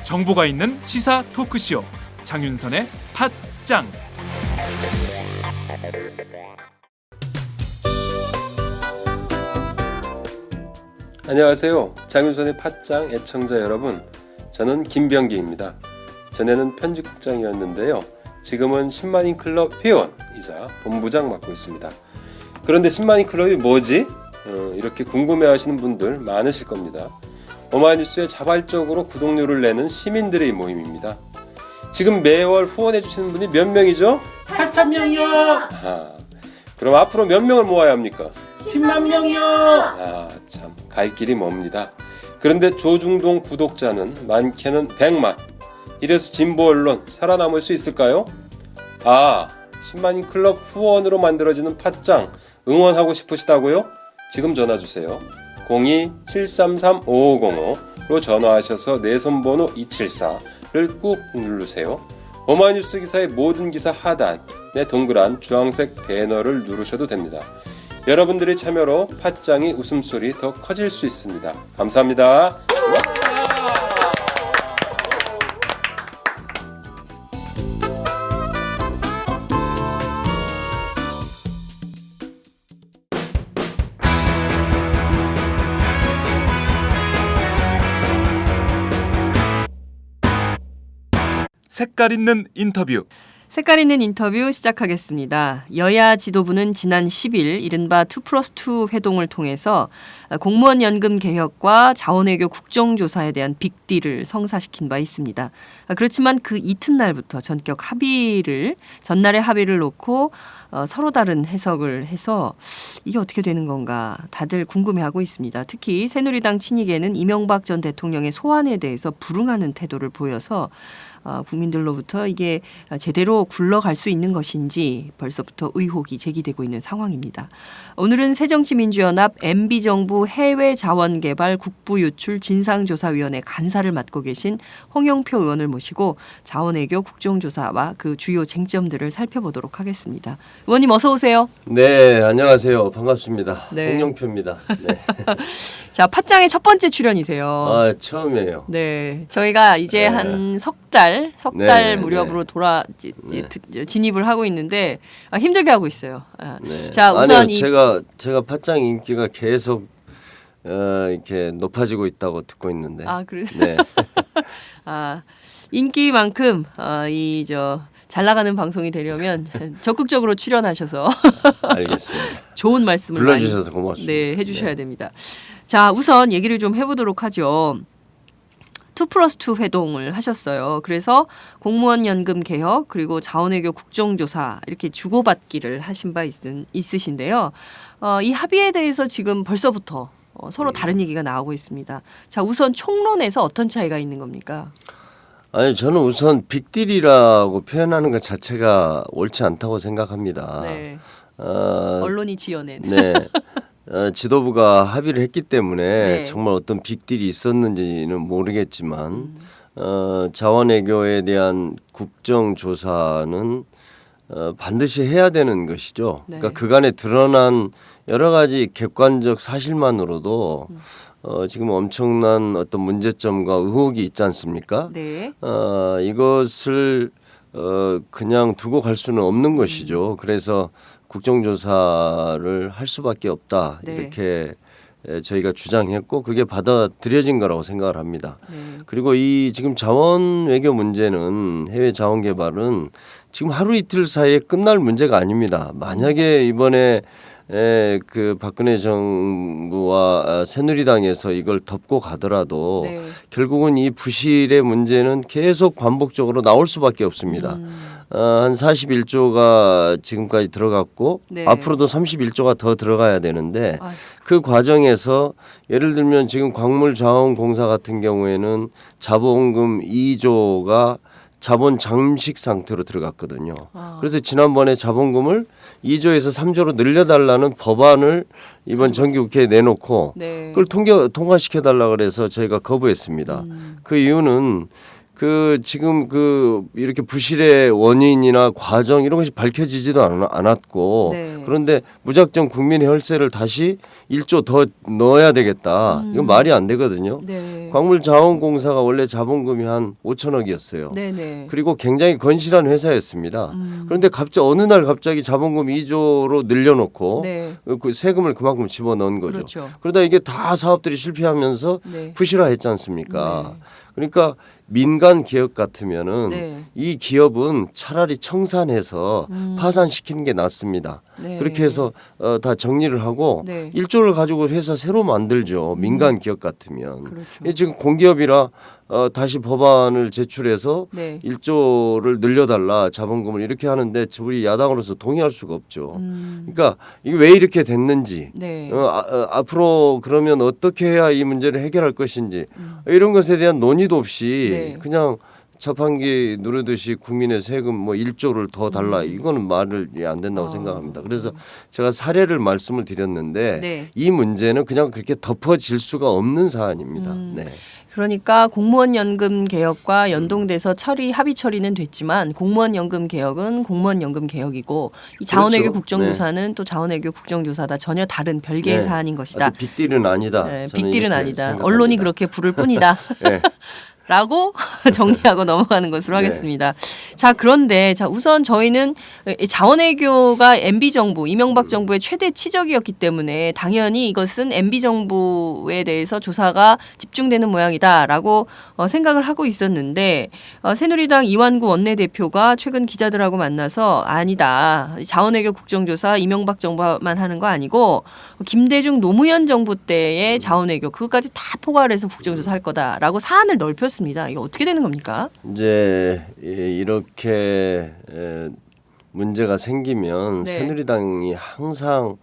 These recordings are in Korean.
정보가 있는 시사 토크쇼 장윤선의 팟짱. 안녕하세요. 장윤선의 팟짱 애청자 여러분, 저는 김병기입니다. 전에는 편집국장이었는데요. 지금은 10만인 클럽 회원이자 본부장 맡고 있습니다. 그런데 10만인 클럽이 뭐지? 이렇게 궁금해하시는 분들 많으실 겁니다. 오마이뉴스에 자발적으로 구독료를 내는 시민들의 모임입니다. 지금 매월 후원해주시는 분이 몇 명이죠? 8,000명이요. 그럼 앞으로 몇 명을 모아야 합니까? 10만 명이요. 참, 갈 길이 멉니다. 그런데 조중동 구독자는 많게는 100만. 이래서 진보 언론 살아남을 수 있을까요? 10만인 클럽 후원으로 만들어지는 팟짱 응원하고 싶으시다고요? 지금 전화주세요. 02-733-5505로 전화하셔서 내 손번호 274를 꾹 누르세요. 오마이뉴스 기사의 모든 기사 하단에 동그란 주황색 배너를 누르셔도 됩니다. 여러분들의 참여로 팟짱이 웃음소리 더 커질 수 있습니다. 감사합니다. 색깔 있는 인터뷰. 색깔 있는 인터뷰 시작하겠습니다. 여야 지도부는 지난 10일 이른바 2+2 회동을 통해서 공무원 연금 개혁과 자원외교 국정조사에 대한 빅딜을 성사시킨 바 있습니다. 그렇지만 그 이튿날부터 전날의 합의를 놓고 서로 다른 해석을 해서 이게 어떻게 되는 건가 다들 궁금해하고 있습니다. 특히 새누리당 친이계는 이명박 전 대통령의 소환에 대해서 불응하는 태도를 보여서 국민들로부터 이게 제대로 굴러갈 수 있는 것인지 벌써부터 의혹이 제기되고 있는 상황입니다. 오늘은 새정치민주연합 MB정부 해외자원개발 국부유출 진상조사위원회 간사를 맡고 계신 홍영표 의원을 모시고 자원외교 국정조사와 그 주요 쟁점들을 살펴보도록 하겠습니다. 의원님 어서 오세요. 네, 안녕하세요. 반갑습니다. 네. 홍영표입니다. 네. 자, 팟짱의 첫 번째 출연이세요. 처음이에요. 네, 저희가 이제 한 석 달 네, 무렵으로 네. 진입을 하고 있는데 힘들게 하고 있어요. 네. 자, 우선 제가 팟짱 인기가 계속 이렇게 높아지고 있다고 듣고 있는데. 그래요? 네. 인기만큼 잘 나가는 방송이 되려면 적극적으로 출연하셔서 알겠습니다. 좋은 말씀을 불러주셔서 고맙습니다. 네, 해주셔야 네. 됩니다. 자, 우선 얘기를 좀 해보도록 하죠. 2+2 회동을 하셨어요. 그래서 공무원 연금 개혁 그리고 자원외교 국정조사 이렇게 주고받기를 하신 바 있으신데요. 이 합의에 대해서 지금 벌써부터 서로 다른 얘기가 나오고 있습니다. 자, 우선 총론에서 어떤 차이가 있는 겁니까? 아니, 저는 우선 빅딜이라고 표현하는 것 자체가 옳지 않다고 생각합니다. 네. 언론이 지어낸. 네. 지도부가 합의를 했기 때문에 네. 정말 어떤 빅딜이 있었는지는 모르겠지만 자원외교에 대한 국정조사는 반드시 해야 되는 것이죠. 네. 그러니까 그간에 드러난 여러 가지 객관적 사실만으로도 지금 엄청난 어떤 문제점과 의혹이 있지 않습니까? 네. 이것을 그냥 두고 갈 수는 없는 것이죠. 그래서 국정조사를 할 수밖에 없다. 네. 이렇게 저희가 주장했고 그게 받아들여진 거라고 생각을 합니다. 네. 그리고 이 지금 자원 외교 문제는 해외 자원 개발은 지금 하루 이틀 사이에 끝날 문제가 아닙니다. 만약에 이번에 그 박근혜 정부와 새누리당에서 이걸 덮고 가더라도 네. 결국은 이 부실의 문제는 계속 반복적으로 나올 수밖에 없습니다. 한 41조가 지금까지 들어갔고 네. 앞으로도 31조가 더 들어가야 되는데 아이고. 그 과정에서 예를 들면 지금 광물자원공사 같은 경우에는 자본금 2조가 자본 잠식 상태로 들어갔거든요. 그래서 지난번에 자본금을 2조에서 3조로 늘려달라는 법안을 이번 정기국회에 내놓고 네. 그걸 통과시켜달라 그래서 저희가 거부했습니다. 그 이유는 그 지금 그 이렇게 부실의 원인이나 과정 이런 것이 밝혀지지도 않았고 네. 그런데 무작정 국민의 혈세를 다시 1조 더 넣어야 되겠다. 이건 말이 안 되거든요. 네. 광물자원공사가 원래 자본금이 한 5천억이었어요. 네네. 그리고 굉장히 건실한 회사였습니다. 그런데 갑자기 어느 날 갑자기 자본금 2조로 늘려놓고 네. 그 세금을 그만큼 집어넣은 거죠. 그렇죠. 그러다 이게 다 사업들이 실패하면서 네. 부실화했지 않습니까? 네. 그러니까 민간 기업 같으면은 네. 이 기업은 차라리 청산해서 파산시키는 게 낫습니다. 네. 그렇게 해서 다 정리를 하고 네. 1조를 가지고 회사 새로 만들죠. 민간 기업 같으면. 그렇죠. 이 지금 공기업이라 다시 법안을 제출해서 네. 1조를 늘려달라 자본금을 이렇게 하는데 우리 야당으로서 동의할 수가 없죠. 그러니까 이게 왜 이렇게 됐는지 네. 앞으로 그러면 어떻게 해야 이 문제를 해결할 것인지 이런 것에 대한 논의도 없이 네. 그냥 자판기 누르듯이 국민의 세금 뭐 1조를 더 달라 이거는 말이 안 된다고 생각합니다. 그래서 제가 사례를 말씀을 드렸는데 네. 이 문제는 그냥 그렇게 덮어질 수가 없는 사안입니다. 네. 그러니까 공무원 연금 개혁과 연동돼서 합의 처리는 됐지만 공무원 연금 개혁은 공무원 연금 개혁이고 이 자원외교 그렇죠. 국정조사는 또 자원외교 국정조사다 전혀 다른 별개의 네. 사안인 것이다. 아주 빅딜은 아니다. 네, 저는 빅딜은 이렇게 아니다. 생각합니다. 언론이 그렇게 부를 뿐이다. 네. 라고 정리하고 넘어가는 것으로 네. 하겠습니다. 자, 그런데 우선 저희는 자원외교가 MB 정부, 이명박 정부의 최대 치적이었기 때문에 당연히 이것은 MB 정부에 대해서 조사가 집중되는 모양이다라고 생각을 하고 있었는데 새누리당 이완구 원내대표가 최근 기자들하고 만나서 아니다. 자원외교 국정조사 이명박 정부만 하는 거 아니고 김대중 노무현 정부 때의 자원외교 그것까지 다 포괄해서 국정조사 할 거다라고 사안을 넓혔습니다. 이게 어떻게 되는 겁니까? 이제 이렇게 문제가 생기면 네. 새누리당이 항상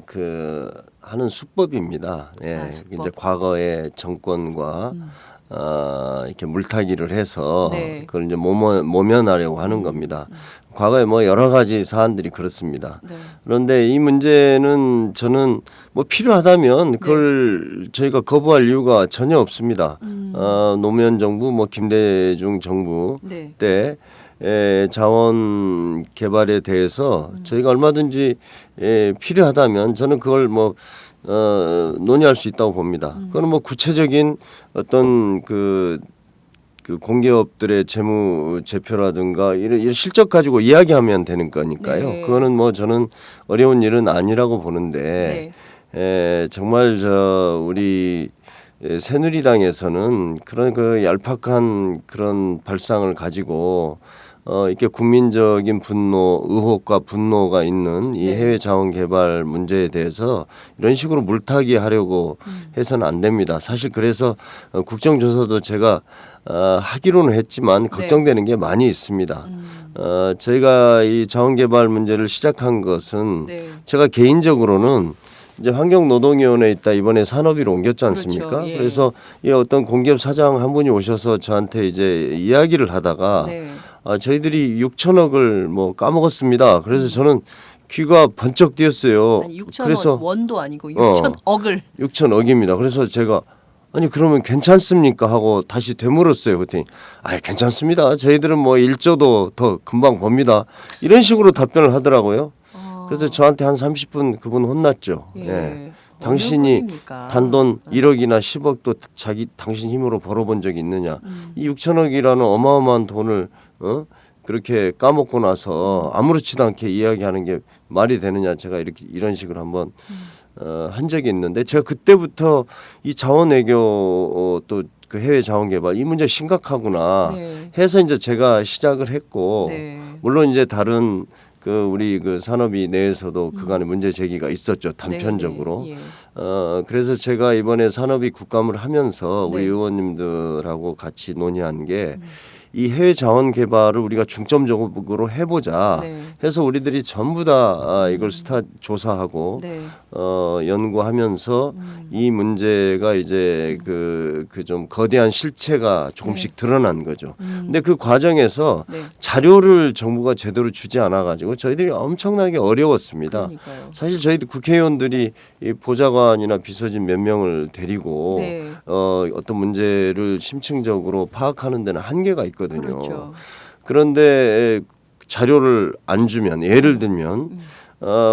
그 하는 수법입니다. 예. 수법. 이제 과거의 정권과 이렇게 물타기를 해서 네. 그걸 이제 모면하려고 하는 겁니다. 과거에 뭐 여러 가지 사안들이 그렇습니다. 네. 그런데 이 문제는 저는 뭐 필요하다면 그걸 저희가 거부할 이유가 전혀 없습니다. 노무현 정부, 뭐 김대중 정부 네. 때 자원 개발에 대해서 저희가 얼마든지 필요하다면 저는 그걸 뭐 논의할 수 있다고 봅니다. 그거는 뭐 구체적인 어떤 그 공기업들의 재무 제표라든가 이런 실적 가지고 이야기하면 되는 거니까요. 네. 그거는 뭐 저는 어려운 일은 아니라고 보는데 정말 우리 새누리당에서는 그런 그 얄팍한 그런 발상을 가지고 이렇게 국민적인 분노, 의혹과 분노가 있는 이 해외 자원 개발 문제에 대해서 이런 식으로 물타기 하려고 해서는 안 됩니다. 사실 그래서 국정조사도 제가 하기로는 했지만 걱정되는 게 많이 있습니다. 저희가 이 자원 개발 문제를 시작한 것은 제가 개인적으로는 이제 환경노동위원회에 있다 이번에 산업위로 옮겼지 않습니까? 그렇죠. 예. 그래서 이 어떤 공기업 사장 한 분이 오셔서 저한테 이제 이야기를 하다가 저희들이 6천억을 뭐 까먹었습니다. 그래서 저는 귀가 번쩍 뛰었어요. 아니, 6천 그래서 원도 아니고 6천억을 6천억입니다. 그래서 제가 아니 그러면 괜찮습니까 하고 다시 되물었어요. 그랬더니 괜찮습니다. 저희들은 뭐 1조도 더 금방 봅니다. 이런 식으로 답변을 하더라고요. 그래서 저한테 한 30분 그분 혼났죠. 예. 당신이 단돈 1억이나 10억도 당신 힘으로 벌어본 적이 있느냐. 이 6천억이라는 어마어마한 돈을 그렇게 까먹고 나서 아무렇지도 않게 이야기하는 게 말이 되느냐. 제가 이런 식으로 한번 한 적이 있는데 제가 그때부터 이 자원외교 또 그 해외 자원개발 이 문제 심각하구나 해서 이제 제가 시작을 했고 물론 이제 다른 우리 산업위 내에서도 그간의 문제 제기가 있었죠. 단편적으로. 그래서 제가 이번에 산업위 국감을 하면서 우리 의원님들하고 같이 논의한 게 이 해외 자원 개발을 우리가 중점적으로 해보자 네. 해서 우리들이 전부 다 이걸 조사하고 네. 연구하면서 이 문제가 이제 그 좀 거대한 실체가 조금씩 드러난 거죠. 근데 그 과정에서 네. 자료를 정부가 제대로 주지 않아 가지고 저희들이 엄청나게 어려웠습니다. 그러니까요. 사실 저희들 국회의원들이 이 보좌관이나 비서진 몇 명을 데리고 네. 어떤 문제를 심층적으로 파악하는 데는 한계가 있거든요. 그렇죠. 그런데 자료를 안 주면 예를 들면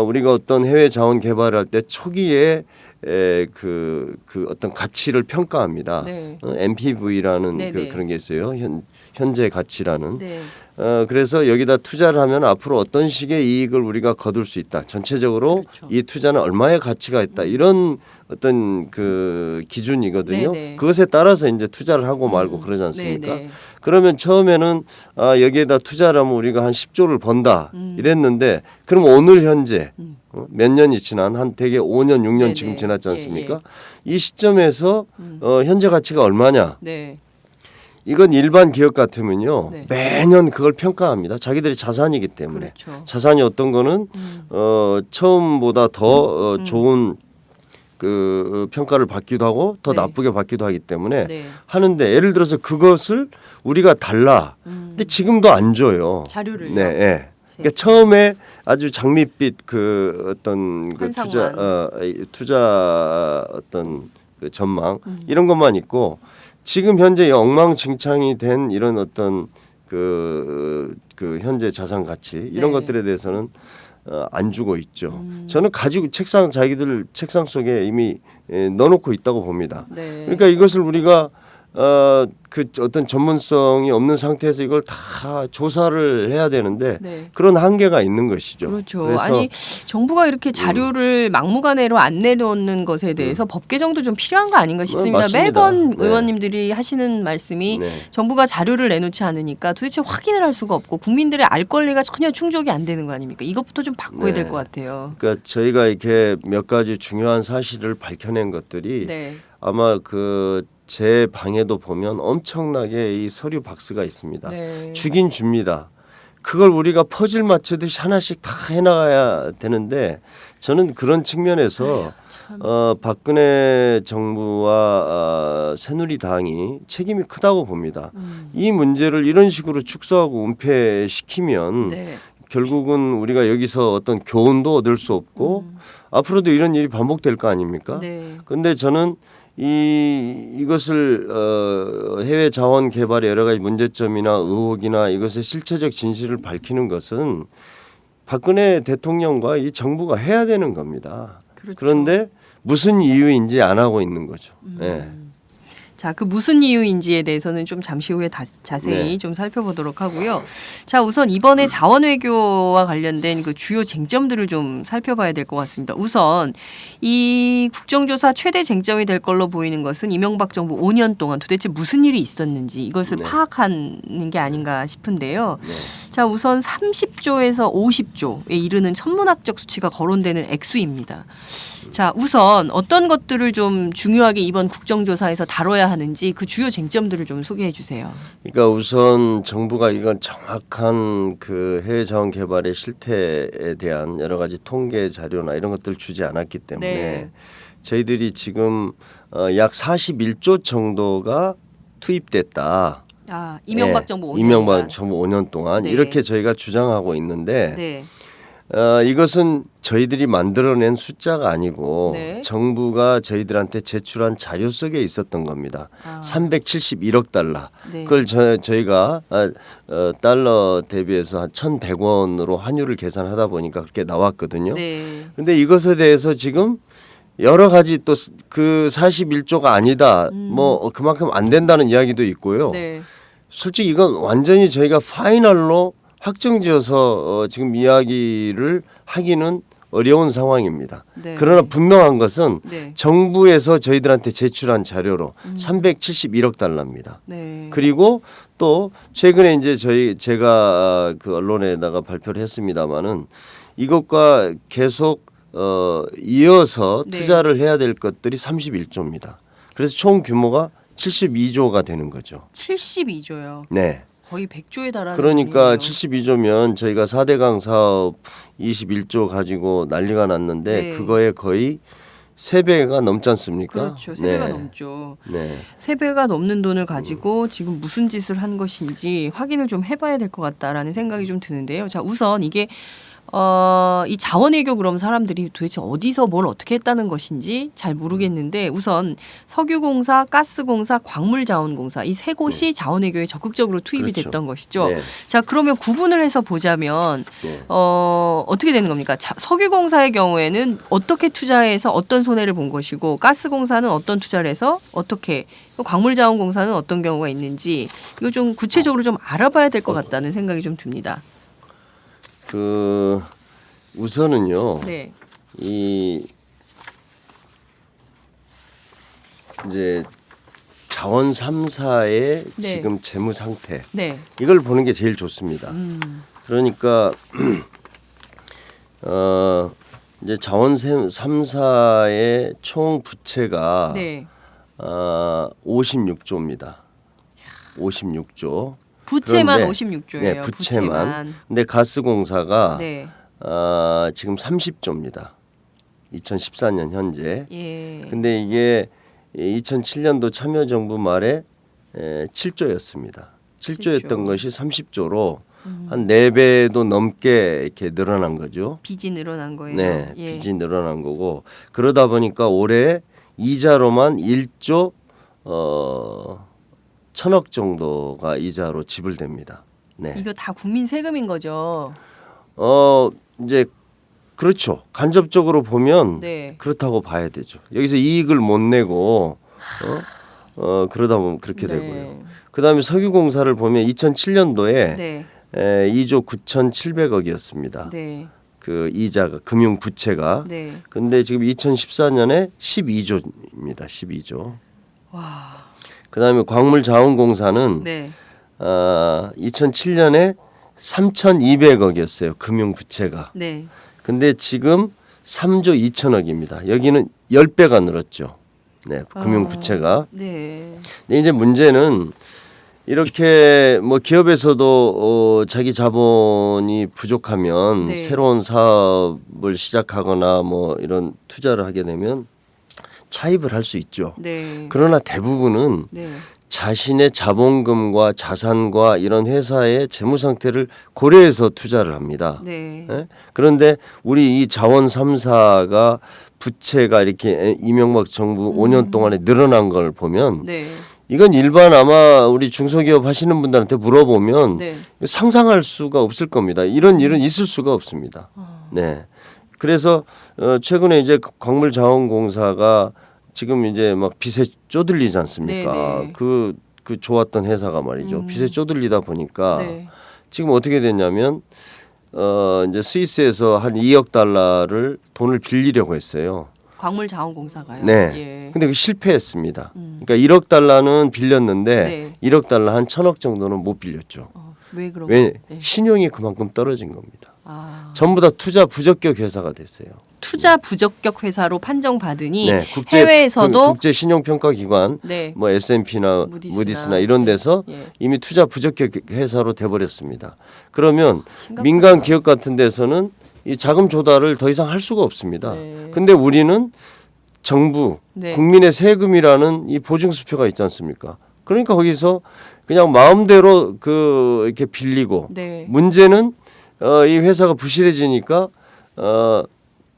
우리가 어떤 해외 자원 개발할 때 초기에 그 어떤 가치를 평가합니다. 네. NPV라는 네네. 그런 게 있어요. 현재 가치라는. 네. 그래서 여기다 투자를 하면 앞으로 어떤 식의 이익을 우리가 거둘 수 있다. 전체적으로 그렇죠. 이 투자는 얼마의 가치가 있다. 이런 어떤 그 기준이거든요. 네네. 그것에 따라서 이제 투자를 하고 말고 그러지 않습니까? 네네. 그러면 처음에는 여기에다 투자를 하면 우리가 한 10조를 번다 이랬는데 그럼 오늘 현재 몇 년이 지난 한 대개 5년 6년 네네. 지금 지났지 않습니까? 예. 이 시점에서 현재 가치가 얼마냐? 네. 이건 일반 기업 같으면요 네. 매년 그걸 평가합니다. 자기들이 자산이기 때문에 그렇죠. 자산이 어떤 거는 처음보다 더 좋은 그 평가를 받기도 하고 더 네. 나쁘게 받기도 하기 때문에 네. 하는데 예를 들어서 그것을 우리가 달라. 근데 지금도 안 줘요. 자료를요? 네, 예. 그러니까 처음에 아주 장밋빛 그 어떤 그 환상만. 투자 어떤 그 전망 이런 것만 있고 지금 현재 엉망진창이 된 이런 어떤 그 현재 자산 가치 이런 네. 것들에 대해서는 안 주고 있죠. 저는 가지고 자기들 책상 속에 이미 넣어놓고 있다고 봅니다. 네. 그러니까 이것을 우리가 그 어떤 전문성이 없는 상태에서 이걸 다 조사를 해야 되는데 네. 그런 한계가 있는 것이죠. 그렇죠. 그래서 아니 정부가 이렇게 자료를 막무가내로 안 내놓는 것에 대해서 법 개정도 좀 필요한 거 아닌가 싶습니다. 맞습니다. 매번 네. 의원님들이 하시는 말씀이 네. 정부가 자료를 내놓지 않으니까 도대체 확인을 할 수가 없고 국민들의 알 권리가 전혀 충족이 안 되는 거 아닙니까? 이것부터 좀 바꿔야 네. 될 것 같아요. 그러니까 저희가 이렇게 몇 가지 중요한 사실을 밝혀낸 것들이 네. 아마 그 제 방에도 보면 엄청나게 이 서류 박스가 있습니다. 네. 주긴 줍니다. 그걸 우리가 퍼즐 맞추듯이 하나씩 다 해나가야 되는데 저는 그런 측면에서 참. 박근혜 정부와 새누리당이 책임이 크다고 봅니다. 이 문제를 이런 식으로 축소하고 은폐시키면 네. 결국은 우리가 여기서 어떤 교훈도 얻을 수 없고 앞으로도 이런 일이 반복될 거 아닙니까? 네. 그런데 저는 이것을 해외 자원 개발의 여러 가지 문제점이나 의혹이나 이것의 실체적 진실을 밝히는 것은 박근혜 대통령과 이 정부가 해야 되는 겁니다. 그렇죠. 그런데 무슨 이유인지 안 하고 있는 거죠. 네. 자, 그 무슨 이유인지에 대해서는 좀 잠시 후에 자세히 네. 좀 살펴보도록 하고요. 자, 우선 이번에 자원 외교와 관련된 그 주요 쟁점들을 좀 살펴봐야 될 것 같습니다. 우선 이 국정조사 최대 쟁점이 될 걸로 보이는 것은 이명박 정부 5년 동안 도대체 무슨 일이 있었는지 이것을 네. 파악하는 게 아닌가 싶은데요. 자, 우선 30조에서 50조에 이르는 천문학적 수치가 거론되는 액수입니다. 자, 우선 어떤 것들을 좀 중요하게 이번 국정조사에서 다뤄야 하는지 그 주요 쟁점들을 좀 소개해 주세요. 그러니까 우선 정부가 이건 정확한 그 해외 자원 개발의 실태에 대한 여러 가지 통계 자료나 이런 것들을 주지 않았기 때문에 네. 저희들이 지금 약 41조 정도가 투입됐다. 아, 이명박 네, 정부 5년 이명박 정부 5년 동안 네. 이렇게 저희가 주장하고 있는데 네. 이것은 저희들이 만들어낸 숫자가 아니고 네. 정부가 저희들한테 제출한 자료 속에 있었던 겁니다. 아. 371억 달러. 네. 그걸 저희가 달러 대비해서 한 1,100원으로 환율을 계산하다 보니까 그렇게 나왔거든요. 네. 근데 이것에 대해서 지금 여러 가지 또 그 41조가 아니다. 뭐 그만큼 안 된다는 이야기도 있고요. 네. 솔직히 이건 완전히 저희가 파이널로 확정지어서 지금 이야기를 하기는 어려운 상황입니다. 네. 그러나 분명한 것은 네. 정부에서 저희들한테 제출한 자료로 371억 달러입니다. 네. 그리고 또 최근에 이제 제가 그 언론에다가 발표를 했습니다마는 이것과 계속 이어서 네. 투자를 해야 될 것들이 31조입니다. 그래서 총 규모가 72조가 되는 거죠. 72조요. 네. 거의 100조에 달하는 그러니까 돈이네요. 72조면 저희가 4대강 사업 21조 가지고 난리가 났는데 네. 그거에 거의 3배가 넘지 않습니까? 그렇죠. 3배가 넘죠. 네. 3배가 넘는 돈을 가지고 지금 무슨 짓을 한 것인지 확인을 좀 해봐야 될 것 같다라는 생각이 좀 드는데요. 자, 우선 이게 이 자원외교 그럼 사람들이 도대체 어디서 뭘 어떻게 했다는 것인지 잘 모르겠는데 우선 석유공사, 가스공사, 광물자원공사 이 세 곳이 자원외교에 적극적으로 투입이 그렇죠. 됐던 것이죠. 네. 자, 그러면 구분을 해서 보자면 네. 어떻게 되는 겁니까? 석유공사의 경우에는 어떻게 투자해서 어떤 손해를 본 것이고 가스공사는 어떤 투자를 해서 어떻게 광물자원공사는 어떤 경우가 있는지 이거 좀 구체적으로 좀 알아봐야 될 것 같다는 생각이 좀 듭니다. 우선은요. 네. 이 이제 자원 3사의 네. 지금 재무 상태 네. 이걸 보는 게 제일 좋습니다. 그러니까 이제 자원 3사의 총 부채가 네. 56조입니다. 56조. 부채만 그런데 56조예요. 네, 부채만. 근데 가스공사가 네. 지금 30조입니다. 2014년 현재. 예. 근데 이게 2007년도 참여정부 말에 7조였습니다. 7조였던 것이 30조로 한 4배도 넘게 이렇게 늘어난 거죠. 빚이 늘어난 거예요. 네, 예. 빚이 늘어난 거고 그러다 보니까 올해 이자로만 1조 1,000억 정도가 이자로 지불됩니다. 네. 이거 다 국민 세금인 거죠. 이제 그렇죠. 간접적으로 보면 네. 그렇다고 봐야 되죠. 여기서 이익을 못 내고 그러다 보면 그렇게 네. 되고요. 그다음에 석유공사를 보면 2007년도에 네. 2조 9,700억이었습니다. 네. 그 이자가 금융 부채가. 네. 근데 지금 2014년에 12조입니다. 12조. 와. 그다음에 광물자원공사는 네. 2007년에 3,200억이었어요. 금융 부채가. 네. 근데 지금 3조 2천억입니다. 여기는 10배가 늘었죠. 네, 금융 부채가. 네. 근데 이제 문제는 이렇게 뭐 기업에서도 자기 자본이 부족하면 네. 새로운 사업을 시작하거나 뭐 이런 투자를 하게 되면 차입을 할 수 있죠. 네. 그러나 대부분은 네. 자신의 자본금과 자산과 이런 회사의 재무 상태를 고려해서 투자를 합니다. 네. 예? 그런데 우리 이 자원 3사가 부채가 이렇게 이명박 정부 5년 동안에 늘어난 걸 보면 네. 이건 일반 아마 우리 중소기업 하시는 분들한테 물어보면 네. 상상할 수가 없을 겁니다. 이런 일은 있을 수가 없습니다. 네. 그래서 최근에 이제 광물자원공사가 지금 이제 막 빚에 쪼들리지 않습니까? 네, 네. 그 좋았던 회사가 말이죠. 빚에 쪼들리다 보니까 네. 지금 어떻게 됐냐면 이제 스위스에서 한 2억 달러를 돈을 빌리려고 했어요. 광물자원공사가요. 네. 예. 근데 그 실패했습니다. 그러니까 1억 달러는 빌렸는데 네. 1억 달러 한 1,000억 정도는 못 빌렸죠. 왜 그런 왜 네. 신용이 그만큼 떨어진 겁니다. 아. 전부 다 투자 부적격 회사가 됐어요. 투자 부적격 회사로 판정받으니 네, 해외에서도 국제 신용평가 기관 네. 뭐 S&P나 무디스나 이런 데서 예. 이미 투자 부적격 회사로 돼 버렸습니다. 그러면 심각하다. 민간 기업 같은 데서는 이 자금 조달을 더 이상 할 수가 없습니다. 네. 근데 우리는 정부 네. 국민의 세금이라는 이 보증수표가 있지 않습니까? 그러니까 거기서 그냥 마음대로 이렇게 빌리고 네. 문제는 이 회사가 부실해지니까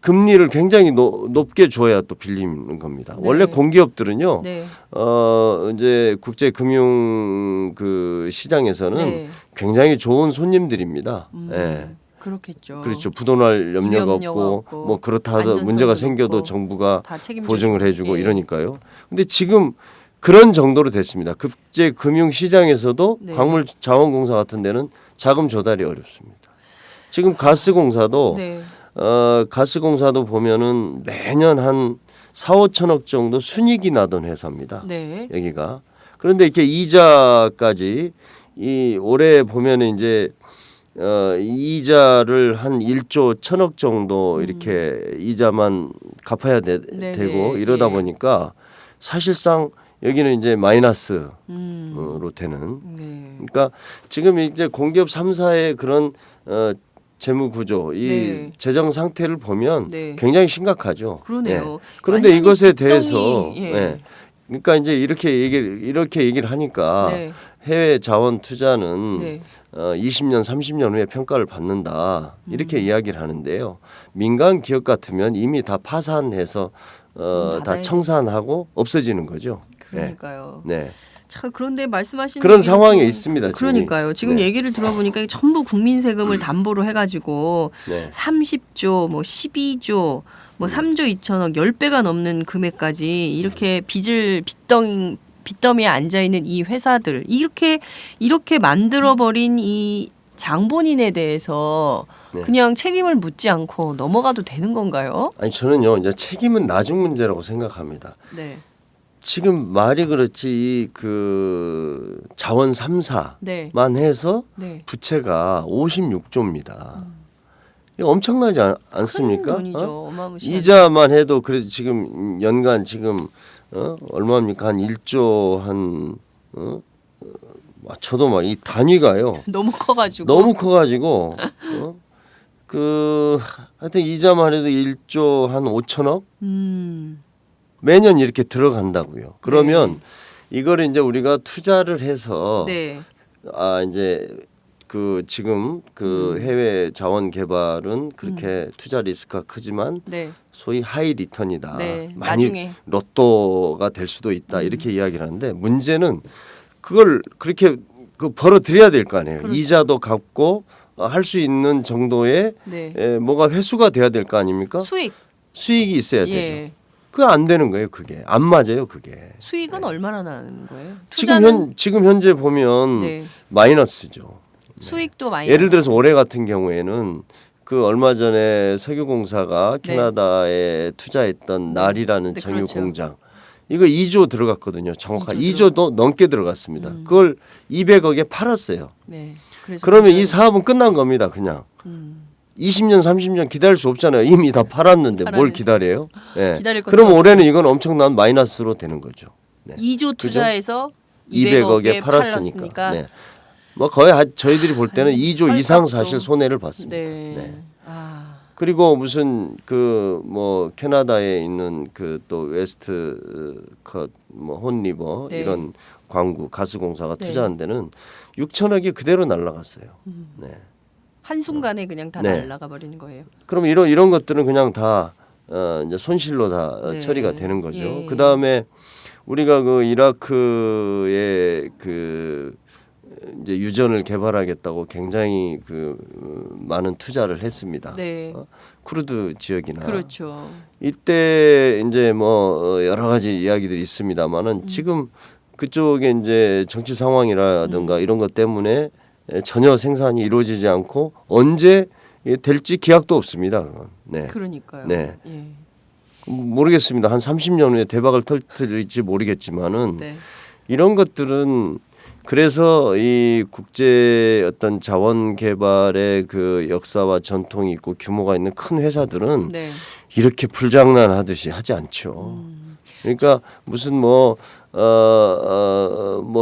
금리를 굉장히 높게 줘야 또 빌리는 겁니다. 네. 원래 공기업들은요. 네. 이제 국제 금융 그 시장에서는 네. 굉장히 좋은 손님들입니다. 예. 그렇겠죠. 그렇죠. 부도날 염려가 염려가 없고 없고 뭐 그렇다 하더 안전성도 문제가 생겨도 높고 정부가 다 책임져 보증을 주고. 해주고 예. 이러니까요. 근데 지금 그런 정도로 됐습니다. 국제 금융 시장에서도 네. 광물자원공사 같은 데는 자금 조달이 어렵습니다. 지금 가스공사도 네. 가스공사도 보면은 매년 한 4,5천억 정도 순이익이 나던 회사입니다. 네. 여기가. 그런데 이렇게 이자까지 이 올해 보면은 이제 이자를 한 1조 1,000억 정도 이렇게 이자만 갚아야 네네. 되고 이러다 예. 보니까 사실상 여기는 이제 마이너스로 되는. 네. 그러니까 지금 이제 공기업 3사의 그런 재무 구조, 이 네. 재정 상태를 보면 네. 굉장히 심각하죠. 그러네요. 그런데 완전히 이것에 빚덩이, 대해서 예. 그러니까 이제 이렇게 얘기를 하니까 네. 해외 자원 투자는 네. 20년, 30년 후에 평가를 받는다 이렇게 이야기를 하는데요. 민간 기업 같으면 이미 다 파산해서 다 닫아야 청산하고 없어지는 거죠. 그러니까요. 네. 자, 그런데 말씀하신 그런 얘기를 상황에 좀- 있습니다. 지금이. 그러니까요. 지금 네. 얘기를 들어보니까 이게 전부 국민 세금을 담보로 해가지고 네. 30조, 뭐 12조, 뭐 3조 2천억, 10배가 넘는 금액까지 이렇게 빚더미에 앉아 있는 이 회사들 이렇게 만들어 버린 이 장본인에 대해서 네. 그냥 책임을 묻지 않고 넘어가도 되는 건가요? 아니 저는요 이제 책임은 나중 문제라고 생각합니다. 네. 지금 말이 그렇지 그 자원 3사만 네. 해서 네. 부채가 56조입니다. 이거 엄청나지 않습니까? 큰 돈이죠. 어마무시한. 이자만 해도 그래도 지금 연간 지금 얼마입니까? 한 1조 한 저도 막 이 단위가요. 너무 커가지고. 너무 커가지고 그 하여튼 이자만 해도 1조 한 5천억 매년 이렇게 들어간다고요. 그러면 네. 이거를 이제 우리가 투자를 해서 네. 이제 그 지금 그 해외 자원 개발은 그렇게 투자 리스크가 크지만 네. 소위 하이 리턴이다. 네. 많이 나중에. 로또가 될 수도 있다. 이렇게 이야기를 하는데 문제는 그걸 그렇게 벌어들여야 될 거 아니에요. 그렇죠. 이자도 갚고 할 수 있는 정도의 네. 뭐가 회수가 돼야 될 거 아닙니까? 수익이 있어야 되죠. 예. 그게 안 되는 거예요. 그게 안 맞아요. 그게 수익은 얼마나 나는 거예요? 지금 현재 보면 네. 마이너스죠. 수익도 많이 예를 들어서 올해 같은 경우에는 그 얼마 전에 석유공사가 네. 캐나다에 투자했던 날이라는 네, 정유 그렇죠. 공장 이거 2조 들어갔거든요. 정확하게 2조 2조 넘게 들어갔습니다. 그걸 200억에 팔았어요. 네. 그래서 그러면 굉장히- 이 사업은 끝난 겁니다. 그냥 20년, 30년 기다릴 수 없잖아요. 이미 다 팔았는데 뭘 팔아냈어요. 기다려요? 예. 기다릴 것도 그럼 없고. 올해는 이건 엄청난 마이너스로 되는 거죠. 네. 2조 투자해서 200억에 200억에 팔았으니까. 네. 뭐 거의 저희들이 볼 때는 2조 이상 헐값도. 사실 손해를 봤습니다. 네. 네. 아. 그리고 무슨 그 뭐 캐나다에 있는 그 또 웨스트 컷 뭐 혼리버 네. 이런 광구 가스공사가 네. 투자한 데는 6천억이 그대로 날라갔어요. 네. 한순간에 그냥 다 네. 날아가 버리는 거예요. 그럼 이런 것들은 그냥 다 이제 손실로 다 네. 처리가 되는 거죠. 예. 그 다음에 우리가 그 이라크의 그 이제 유전을 개발하겠다고 굉장히 그 많은 투자를 했습니다. 네. 쿠르드 지역이나 그렇죠. 이때 이제 뭐 여러 가지 이야기들이 있습니다만은 지금 그쪽에 이제 정치 상황이라든가 이런 것 때문에 전혀 생산이 이루어지지 않고 언제 될지 기약도 없습니다. 그건. 네. 그러니까요. 네. 예. 모르겠습니다. 한 30년 후에 대박을 터뜨릴지 모르겠지만은 네. 이런 것들은 그래서 이 국제 어떤 자원 개발의 그 역사와 전통이 있고 규모가 있는 큰 회사들은 네. 이렇게 불장난하듯이 하지 않죠. 그러니까 무슨 뭐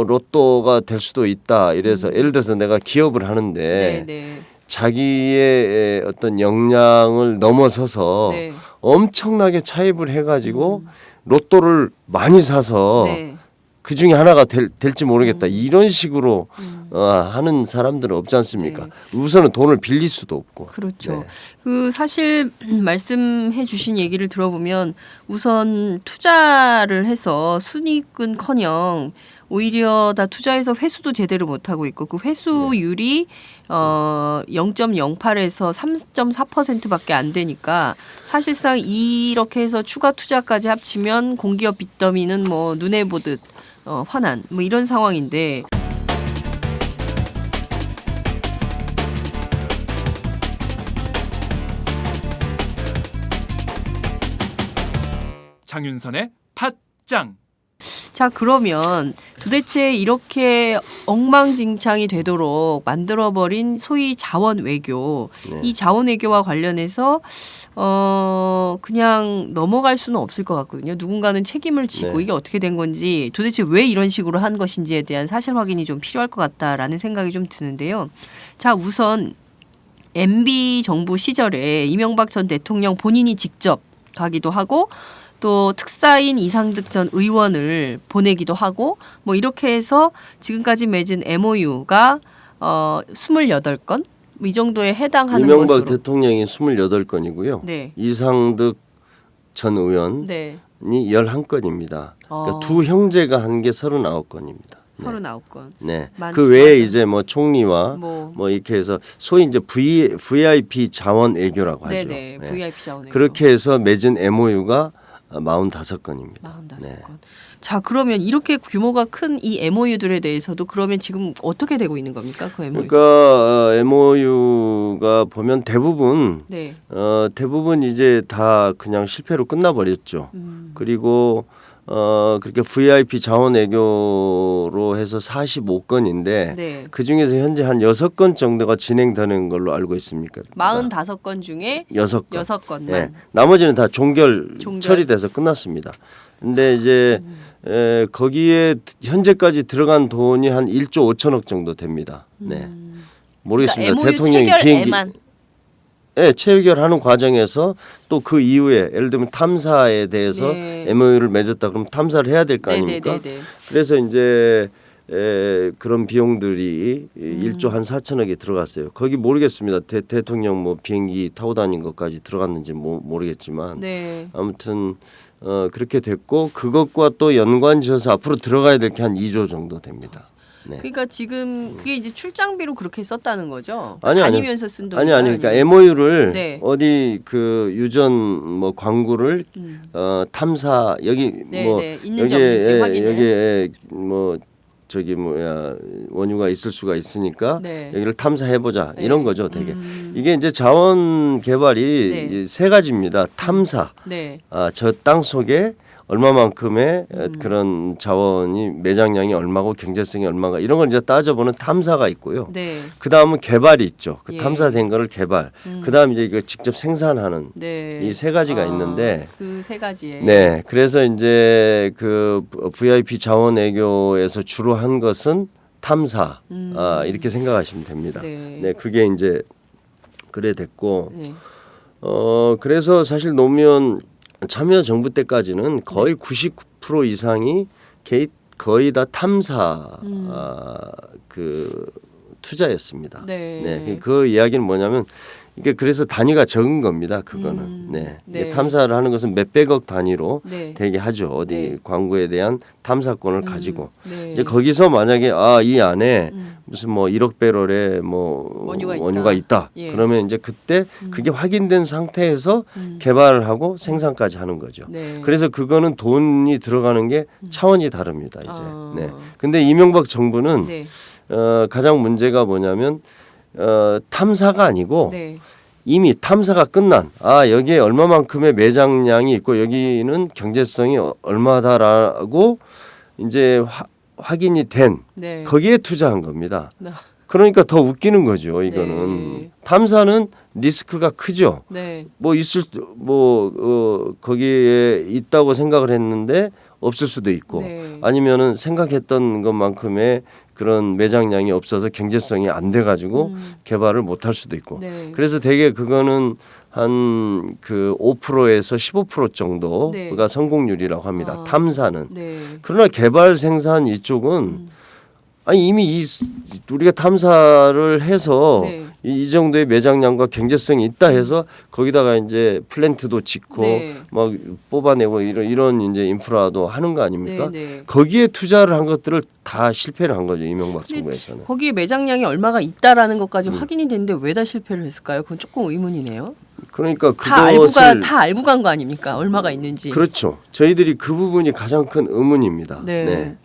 로또가 될 수도 있다. 이래서 예를 들어서 내가 기업을 하는데 네. 네. 자기의 어떤 역량을 넘어서서 네. 엄청나게 차입을 해가지고 로또를 많이 사서 네. 그 중에 하나가 될지 모르겠다. 이런 식으로 하는 사람들은 없지 않습니까? 우선은 돈을 빌릴 수도 없고. 그렇죠. 네. 그 사실 말씀해 주신 얘기를 들어보면 우선 투자를 해서 순이익은커녕 오히려 다 투자해서 회수도 제대로 못 하고 있고 그 회수율이 0.08에서 3.4%밖에 안 되니까 사실상 이렇게 해서 추가 투자까지 합치면 공기업 빚더미는 뭐 눈에 보듯 환한 뭐 이런 상황인데 장윤선의 팟짱. 자, 그러면 도대체 이렇게 엉망진창이 되도록 만들어버린 소위 자원 외교, 네. 이 자원 외교와 관련해서 그냥 넘어갈 수는 없을 것 같거든요. 누군가는 책임을 지고 네. 이게 어떻게 된 건지, 도대체 왜 이런 식으로 한 것인지에 대한 사실 확인이 좀 필요할 것 같다라는 생각이 좀 드는데요. 자, 우선 MB 정부 시절에 이명박 전 대통령 본인이 직접 가기도 하고 또 특사인 이상득 전 의원을 보내기도 하고 뭐 이렇게 해서 지금까지 맺은 MOU가 28건 이 정도에 해당하는 이명박 것으로. 대통령이 28건이고요. 네. 이상득 전 의원이 네. 11건입니다. 그러니까 어. 두 형제가 한 게 39건입니다. 39건. 네. 많죠. 그 외에 이제 뭐 총리와 뭐. 뭐 이렇게 해서 소위 이제 VIP 자원 외교라고 하죠. 네네. VIP 자원외교. 그렇게 해서 맺은 MOU가 45건입니다. 45건. 네. 자, 그러면 이렇게 규모가 큰 이 MOU들에 대해서도 그러면 지금 어떻게 되고 있는 겁니까? 그 MOU. 그러니까 MOU가 보면 대부분 네. 대부분 이제 다 그냥 실패로 끝나버렸죠. 그리고 그렇게 VIP 자원 외교로 해서 45건인데 네. 그 중에서 현재 한 6건 정도가 진행되는 걸로 알고 있습니까? 45건 중에 6건. 6건만. 네. 나머지는 다 종결 처리돼서 끝났습니다. 근데 이제 거기에 현재까지 들어간 돈이 한 1조 5천억 정도 됩니다. 네. 모르겠습니다. 그러니까 MOU 대통령이 체결에만. 네, 체결하는 과정에서 또 그 이후에 예를 들면 탐사에 대해서 네. MOU를 맺었다 그러면 탐사를 해야 될 거 아닙니까? 네네네네. 그래서 이제 그런 비용들이 1조 한 4천억이 들어갔어요. 거기 모르겠습니다. 대통령 뭐 비행기 타고 다닌 것까지 들어갔는지 모르겠지만 네. 아무튼 그렇게 됐고 그것과 또 연관지어서 앞으로 들어가야 될 게 한 2조 정도 됩니다. 네. 그러니까 지금 그게 이제 출장비로 그렇게 썼다는 거죠. 아니요, 아니요. 다니면서 쓴 돈. 아니 그러니까 MOU를 네. 어디 그 유전 뭐 광구를 탐사 여기 네, 뭐 네. 있는지 없는지 확인을. 여기에 뭐 저기 뭐야 원유가 있을 수가 있으니까 네. 여기를 탐사해 보자 네. 이런 거죠, 되게. 이게 이제 자원 개발이 네. 이세 가지입니다. 탐사. 네. 저 땅 속에 얼마만큼의 그런 자원이 매장량이 얼마고 경제성이 얼마가 이런 걸 이제 따져보는 탐사가 있고요. 네. 그 다음은 개발이 있죠. 그 예. 탐사된 거를 개발. 그 다음 이제 이거 직접 생산하는 네. 이 세 가지가 있는데. 그 세 가지에. 네, 그래서 이제 그 VIP 자원 외교에서 주로 한 것은 탐사. 이렇게 생각하시면 됩니다. 네. 그게 이제 그래 됐고. 네. 그래서 사실 노무현 참여정부 때까지는 거의 99% 이상이 거의 다 탐사 그 투자였습니다. 네. 그 이야기는 뭐냐면 이게 그래서 단위가 적은 겁니다. 그거는. 네. 이게 탐사를 하는 것은 몇백억 단위로 네. 되게 하죠. 어디 네. 광고에 대한 탐사권을 가지고. 네. 이제 거기서 만약에 이 안에 무슨 뭐 1억 배럴의 뭐 원유가 있다. 예. 그러면 이제 그때 그게 확인된 상태에서 개발을 하고 생산까지 하는 거죠. 네. 그래서 그거는 돈이 들어가는 게 차원이 다릅니다. 이제. 아. 네. 근데 이명박 정부는 네. 가장 문제가 뭐냐면 탐사가 아니고 네. 이미 탐사가 끝난 여기에 얼마만큼의 매장량이 있고 여기는 경제성이 얼마다라고 이제 확인이 된 네. 거기에 투자한 겁니다. 네. 그러니까 더 웃기는 거죠. 이거는 네. 탐사는 리스크가 크죠. 네. 뭐 거기에 있다고 생각을 했는데 없을 수도 있고 네. 아니면은 생각했던 것만큼의 그런 매장량이 없어서 경제성이 안 돼 가지고 개발을 못 할 수도 있고. 네. 그래서 대개 그거는 한 그 5%에서 15% 정도가 네. 성공률이라고 합니다. 탐사는. 네. 그러나 개발 생산 이쪽은 아니 이미 우리가 탐사를 해서 네. 이 정도의 매장량과 경제성이 있다 해서 거기다가 이제 플랜트도 짓고 네. 막 뽑아내고 이런 이제 인프라도 하는 거 아닙니까? 네, 네. 거기에 투자를 한 것들을 다 실패를 한 거죠 이명박 정부에서는. 거기에 매장량이 얼마가 있다라는 것까지 확인이 됐는데 왜 다 실패를 했을까요? 그건 조금 의문이네요. 그러니까 다 그것을 다 알고 간 거 아닙니까? 얼마가 있는지. 그렇죠. 저희들이 그 부분이 가장 큰 의문입니다. 네.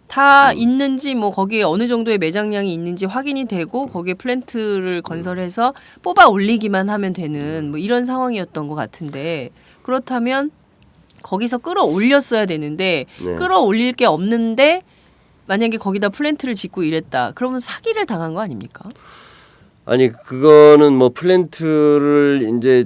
다 있는지 뭐 거기에 어느 정도의 매장량이 있는지 확인이 되고 거기에 플랜트를 건설해서 뽑아 올리기만 하면 되는 뭐 이런 상황이었던 것 같은데 그렇다면 거기서 끌어올렸어야 되는데 네. 끌어올릴 게 없는데 만약에 거기다 플랜트를 짓고 이랬다. 그러면 사기를 당한 거 아닙니까? 아니 그거는 뭐 플랜트를 이제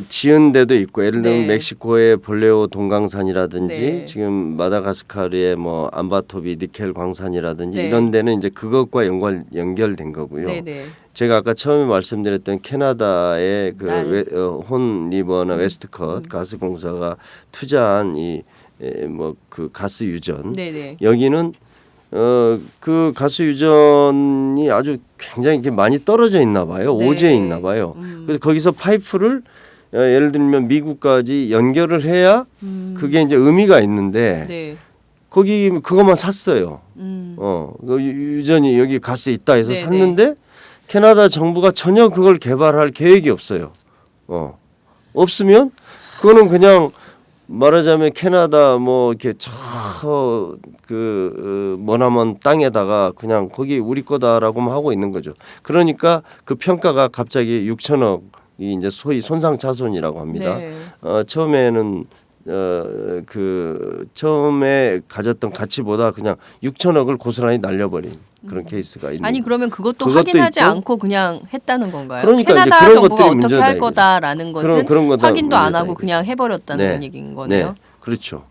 지은 데도 있고 예를 들면 네. 멕시코의 볼레오 동강산이라든지 네. 지금 마다가스카르의 뭐 암바토비 니켈 광산이라든지 네. 이런 데는 이제 그것과 연결된 거고요. 네네. 제가 아까 처음에 말씀드렸던 캐나다의 그 날. 혼 리버나 웨스트컷 가스 공사가 투자한 이 뭐 그 가스 유전 네네. 여기는 그 가스 유전이 아주 굉장히 이렇게 많이 떨어져 있나 봐요. 네. 오지에 있나 봐요. 그래서 거기서 파이프를 예를 들면 미국까지 연결을 해야 그게 이제 의미가 있는데 네. 거기 그것만 샀어요. 음. 그 유전이 여기 가스 있다 해서 네네. 샀는데 캐나다 정부가 전혀 그걸 개발할 계획이 없어요. 없으면 그거는 그냥 말하자면 캐나다 뭐 이렇게 저그 머나먼 땅에다가 그냥 거기 우리 거다라고만 하고 있는 거죠. 그러니까 그 평가가 갑자기 6천억이 이제 소위 손상차손이라고 합니다. 네. 처음에는 그 처음에 가졌던 가치보다 그냥 6천억을 고스란히 날려버린 그런 케이스가 있는. 아니 그러면 그것도 그것도 확인하지 있고. 않고 그냥 했다는 건가요? 그러니까 이제 캐나다 그런 정부가 것들이 어떻게 문제다, 할 이거죠. 거다라는 것은 그런 것도 확인도 안 문제다, 하고 이거죠. 그냥 해버렸다는 네. 얘기인 거네요. 네, 그렇죠.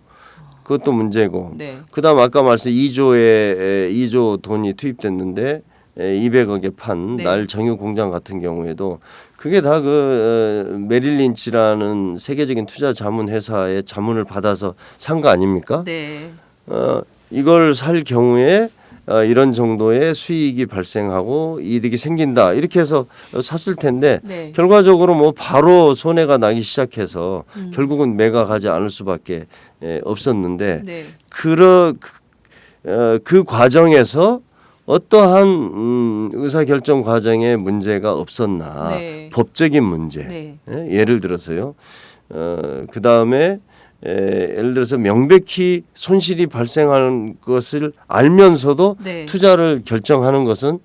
그것도 문제고. 네. 그다음 아까 말씀 2조 돈이 투입됐는데 200억에 판 네. 날 정유 공장 같은 경우에도 그게 다 그 메릴 린치라는 세계적인 투자 자문 회사의 자문을 받아서 산 거 아닙니까? 네. 이걸 살 경우에 이런 정도의 수익이 발생하고 이득이 생긴다 이렇게 해서 샀을 텐데 네. 결과적으로 뭐 바로 손해가 나기 시작해서 결국은 매각하지 않을 수밖에 없었는데 네. 그 과정에서 어떠한 의사결정 과정에 문제가 없었나 네. 법적인 문제 네. 예를 들어서요 그 다음에 예를 들어서 명백히 손실이 발생하는 것을 알면서도 네. 투자를 결정하는 것은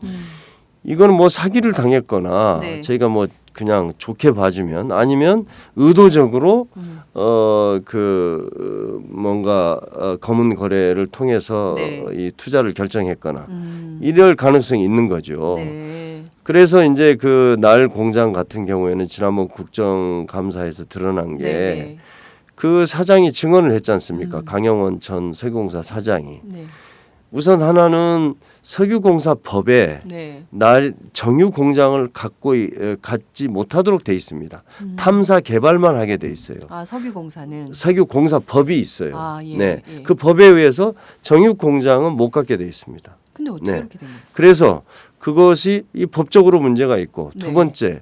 이거는 뭐 사기를 당했거나 네. 저희가 뭐 그냥 좋게 봐주면 아니면 의도적으로 뭔가 검은 거래를 통해서 네. 이 투자를 결정했거나 이럴 가능성이 있는 거죠. 네. 그래서 이제 그 날 공장 같은 경우에는 지난번 국정감사에서 드러난 게 네. 그 사장이 증언을 했지 않습니까? 강영원 전 석유공사 사장이. 네. 우선 하나는 석유공사 법에 네. 날 정유 공장을 갖지 못하도록 돼 있습니다. 탐사 개발만 하게 돼 있어요. 아 석유공사는 석유공사 법이 있어요. 아, 예, 네, 예. 그 법에 의해서 정유 공장은 못 갖게 돼 있습니다. 근데 어떻게 네. 그렇게 됩니까? 그래서 그것이 이 법적으로 문제가 있고 네. 두 번째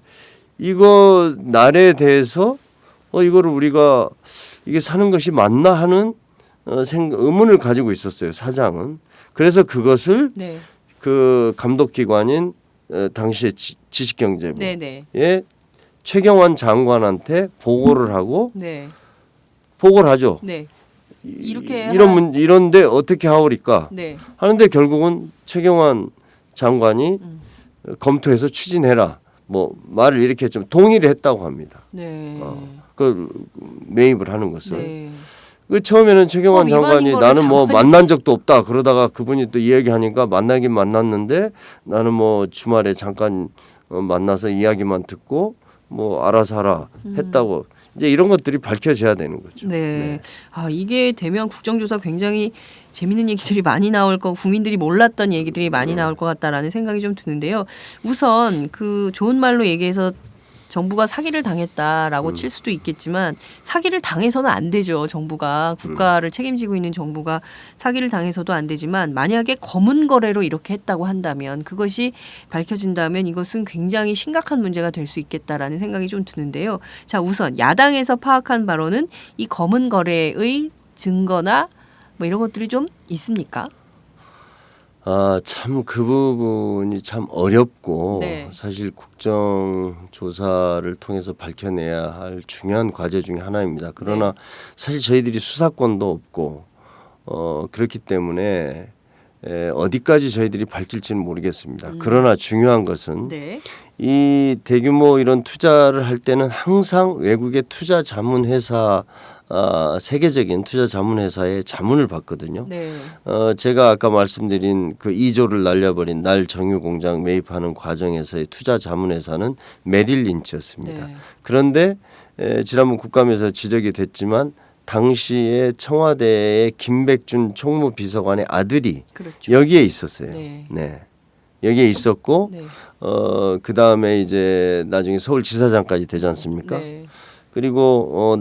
이거 날에 대해서 이거를 우리가 이게 사는 것이 맞나 하는 의문을 가지고 있었어요. 사장은. 그래서 그것을 네. 그 감독기관인 당시의 지식경제부의 네네. 최경환 장관한테 보고를 하고 네. 보고를 하죠. 네. 이렇게 이런데 어떻게 하오리까 네. 하는데 결국은 최경환 장관이 검토해서 추진해라. 뭐 말을 이렇게 좀 동의를 했다고 합니다. 네. 그 매입을 하는 것을. 네. 그 처음에는 최경환 위반인 장관이 거를 나는 뭐 장관이- 만난 적도 없다 그러다가 그분이 또 이야기하니까 만나긴 만났는데 나는 뭐 주말에 잠깐 만나서 이야기만 듣고 뭐 알아서 하라 했다고 이제 이런 것들이 밝혀져야 되는 거죠. 네. 아 이게 되면 국정조사 굉장히 재밌는 얘기들이 많이 나올 거, 국민들이 몰랐던 얘기들이 많이 나올 것 같다라는 생각이 좀 드는데요. 우선 그 좋은 말로 얘기해서 정부가 사기를 당했다라고 칠 수도 있겠지만 사기를 당해서는 안 되죠. 정부가 국가를 책임지고 있는 정부가 사기를 당해서도 안 되지만 만약에 검은 거래로 이렇게 했다고 한다면 그것이 밝혀진다면 이것은 굉장히 심각한 문제가 될 수 있겠다라는 생각이 좀 드는데요. 자, 우선 야당에서 파악한 바로는 이 검은 거래의 증거나 뭐 이런 것들이 좀 있습니까? 참 그 부분이 참 어렵고 네. 사실 국정조사를 통해서 밝혀내야 할 중요한 과제 중에 하나입니다. 그러나 사실 저희들이 수사권도 없고 그렇기 때문에 어디까지 저희들이 밝힐지는 모르겠습니다. 그러나 중요한 것은 네. 이 대규모 이런 투자를 할 때는 항상 외국의 투자 자문 회사 세계적인 투자 자문 회사의 자문을 받거든요. 네. 제가 아까 말씀드린 그 2조를 날려버린 날 정유 공장 매입하는 과정에서의 투자 자문 회사는 메릴 린치였습니다. 네. 그런데 지난번 국감에서 지적이 됐지만 당시에 청와대의 김백준 총무비서관의 아들이 그렇죠. 여기에 있었어요. 네. 네. 여기에 있었고 네. 그 다음에 이제 나중에 서울지사장까지 되지 않습니까? 네. 그리고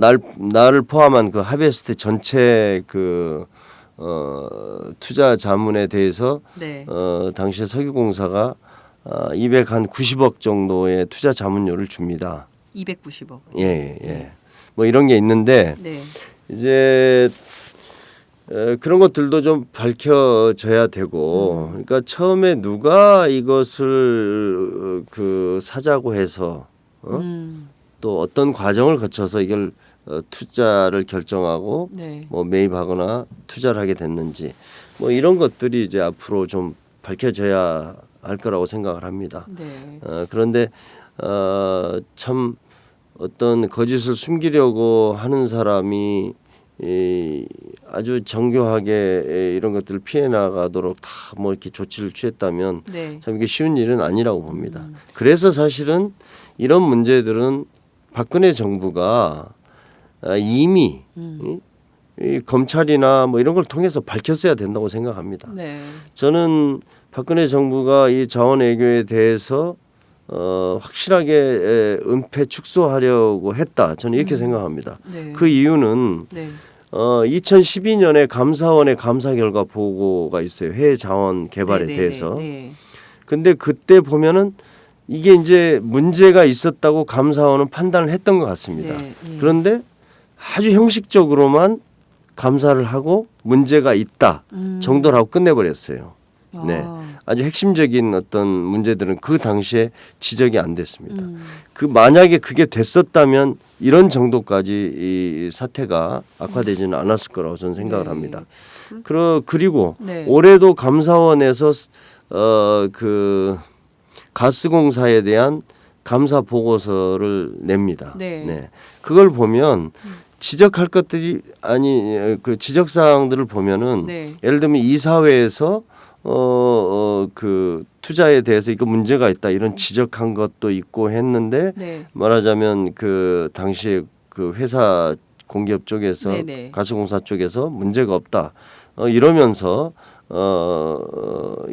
나를 포함한 그 하베스트 전체 그 투자 자문에 대해서 네. 당시에 석유공사가 290억 정도의 투자 자문료를 줍니다. 290억. 예. 뭐 이런 게 있는데 네. 이제 그런 것들도 좀 밝혀져야 되고, 그러니까 처음에 누가 이것을 그 사자고 해서 또 어떤 과정을 거쳐서 이걸 투자를 결정하고 네. 뭐 매입하거나 투자를 하게 됐는지 뭐 이런 것들이 이제 앞으로 좀 밝혀져야 할 거라고 생각을 합니다. 네. 그런데 참 어떤 거짓을 숨기려고 하는 사람이 아주 정교하게 이런 것들을 피해 나가도록 다 뭐 이렇게 조치를 취했다면 네. 참 이게 쉬운 일은 아니라고 봅니다. 그래서 사실은 이런 문제들은 박근혜 정부가 이미 이 검찰이나 뭐 이런 걸 통해서 밝혔어야 된다고 생각합니다. 네. 저는 박근혜 정부가 이 자원 외교에 대해서 확실하게 은폐 축소하려고 했다. 저는 이렇게 생각합니다. 네. 그 이유는 네. 2012년에 감사원의 감사 결과 보고가 있어요. 해외 자원 개발에 네, 대해서. 네. 근데 그때 보면은 이게 이제 문제가 있었다고 감사원은 판단을 했던 것 같습니다. 네, 예. 그런데 아주 형식적으로만 감사를 하고 문제가 있다 정도로 하고 끝내버렸어요. 네. 아주 핵심적인 어떤 문제들은 그 당시에 지적이 안 됐습니다. 그 만약에 그게 됐었다면 이런 정도까지 이 사태가 악화되지는 않았을 거라고 저는 생각을 네. 합니다. 그리고 네. 올해도 감사원에서 그 가스공사에 대한 감사 보고서를 냅니다. 네. 그걸 보면 지적할 것들이 그 지적 사항들을 보면은 네. 예를 들면 이사회에서 그 투자에 대해서 이거 문제가 있다 이런 지적한 것도 있고 했는데 네. 말하자면 그 당시에 그 회사 공기업 쪽에서 네네. 가스공사 쪽에서 문제가 없다 이러면서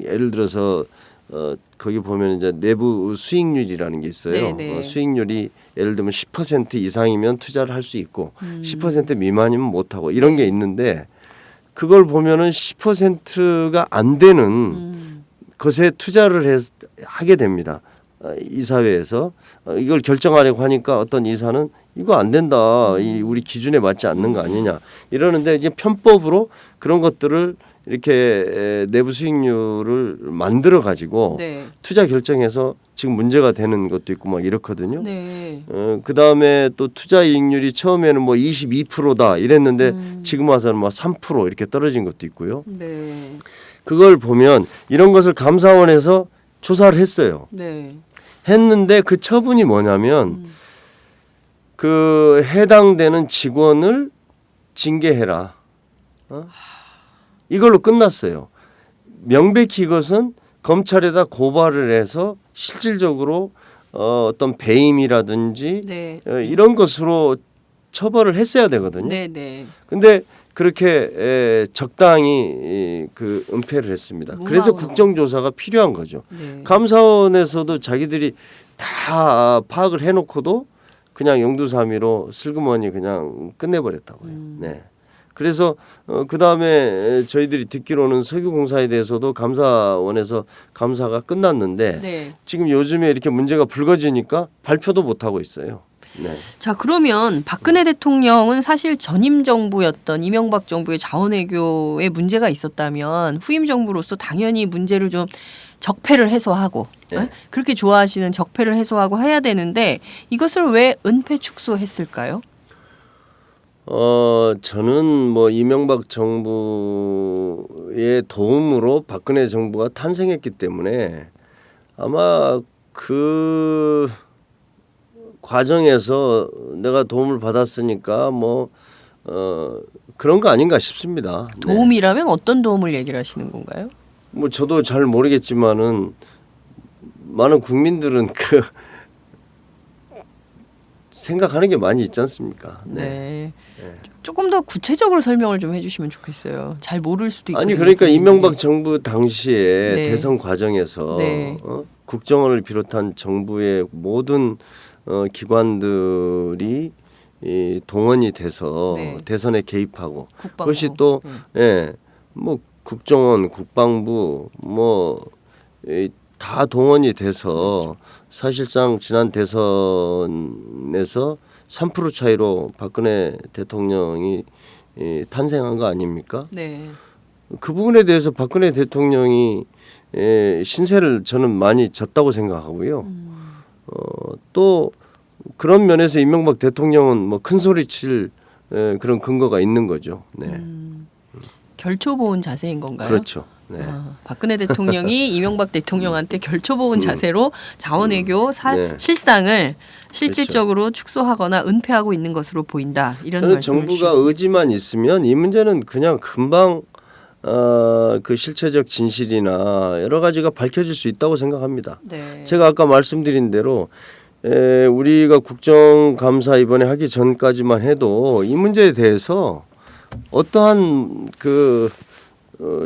예를 들어서 거기 보면 이제 내부 수익률이라는 게 있어요. 네네. 수익률이 예를 들면 10% 이상이면 투자를 할 수 있고 10% 미만이면 못 하고 이런 게 있는데 그걸 보면은 10%가 안 되는 것에 투자를 하게 됩니다. 이사회에서 이걸 결정하려고 하니까 어떤 이사는 이거 안 된다. 이 우리 기준에 맞지 않는 거 아니냐. 이러는데 이제 편법으로 그런 것들을 이렇게 내부 수익률을 만들어 가지고 네. 투자 결정해서 지금 문제가 되는 것도 있고 막 이렇거든요. 네. 그 다음에 또 투자 이익률이 처음에는 뭐 22%다 이랬는데 지금 와서는 뭐 3% 이렇게 떨어진 것도 있고요. 네. 그걸 보면 이런 것을 감사원에서 조사를 했어요. 네. 했는데 그 처분이 뭐냐면 그 해당되는 직원을 징계해라. 이걸로 끝났어요. 명백히 이것은 검찰에다 고발을 해서 실질적으로 어떤 배임이라든지 네. 이런 것으로 처벌을 했어야 되거든요. 네. 네. 근데 그렇게 적당히 그 은폐를 했습니다. 그래서 무마하고. 국정조사가 필요한 거죠. 네. 감사원에서도 자기들이 다 파악을 해놓고도 그냥 영두사미로 슬그머니 그냥 끝내버렸다고요. 네. 그래서 그 다음에 저희들이 듣기로는 석유공사에 대해서도 감사원에서 감사가 끝났는데 네. 지금 요즘에 이렇게 문제가 불거지니까 발표도 못 하고 있어요. 네. 자, 그러면 박근혜 대통령은 사실 전임 정부였던 이명박 정부의 자원외교에 문제가 있었다면 후임 정부로서 당연히 문제를 좀 적폐를 해소하고 네. 그렇게 좋아하시는 적폐를 해소하고 해야 되는데 이것을 왜 은폐 축소했을까요? 저는 뭐 이명박 정부의 도움으로 박근혜 정부가 탄생했기 때문에 아마 그 과정에서 내가 도움을 받았으니까 뭐 그런 거 아닌가 싶습니다. 네. 도움이라면 어떤 도움을 얘기를 하시는 건가요? 뭐 저도 잘 모르겠지만은 많은 국민들은 그 생각하는 게 많이 있지 않습니까? 네. 조금 더 구체적으로 설명을 좀 해주시면 좋겠어요. 잘 모를 수도 있고. 아니 그러니까 이명박 정부 당시에 네. 대선 과정에서 네. 국정원을 비롯한 정부의 모든 기관들이 이 동원이 돼서 네. 대선에 개입하고 국방부. 그것이 또 뭐 국정원, 국방부 뭐 다 동원이 돼서 사실상 지난 대선에서 3% 차이로 박근혜 대통령이 탄생한 거 아닙니까? 네. 그 부분에 대해서 박근혜 대통령이 신세를 저는 많이 졌다고 생각하고요. 또 그런 면에서 이명박 대통령은 뭐 큰 소리 칠 그런 근거가 있는 거죠. 네. 결초보은 자세인 건가요? 그렇죠. 네. 박근혜 대통령이 이명박 대통령한테 결초보은 자세로 자원외교 네. 실상을 실질적으로 축소하거나 은폐하고 있는 것으로 보인다. 이런 저는 말씀을 정부가 주셨습니다. 의지만 있으면 이 문제는 그냥 금방 그 실체적 진실이나 여러 가지가 밝혀질 수 있다고 생각합니다. 네. 제가 아까 말씀드린 대로 우리가 국정감사 이번에 하기 전까지만 해도 이 문제에 대해서 어떠한 그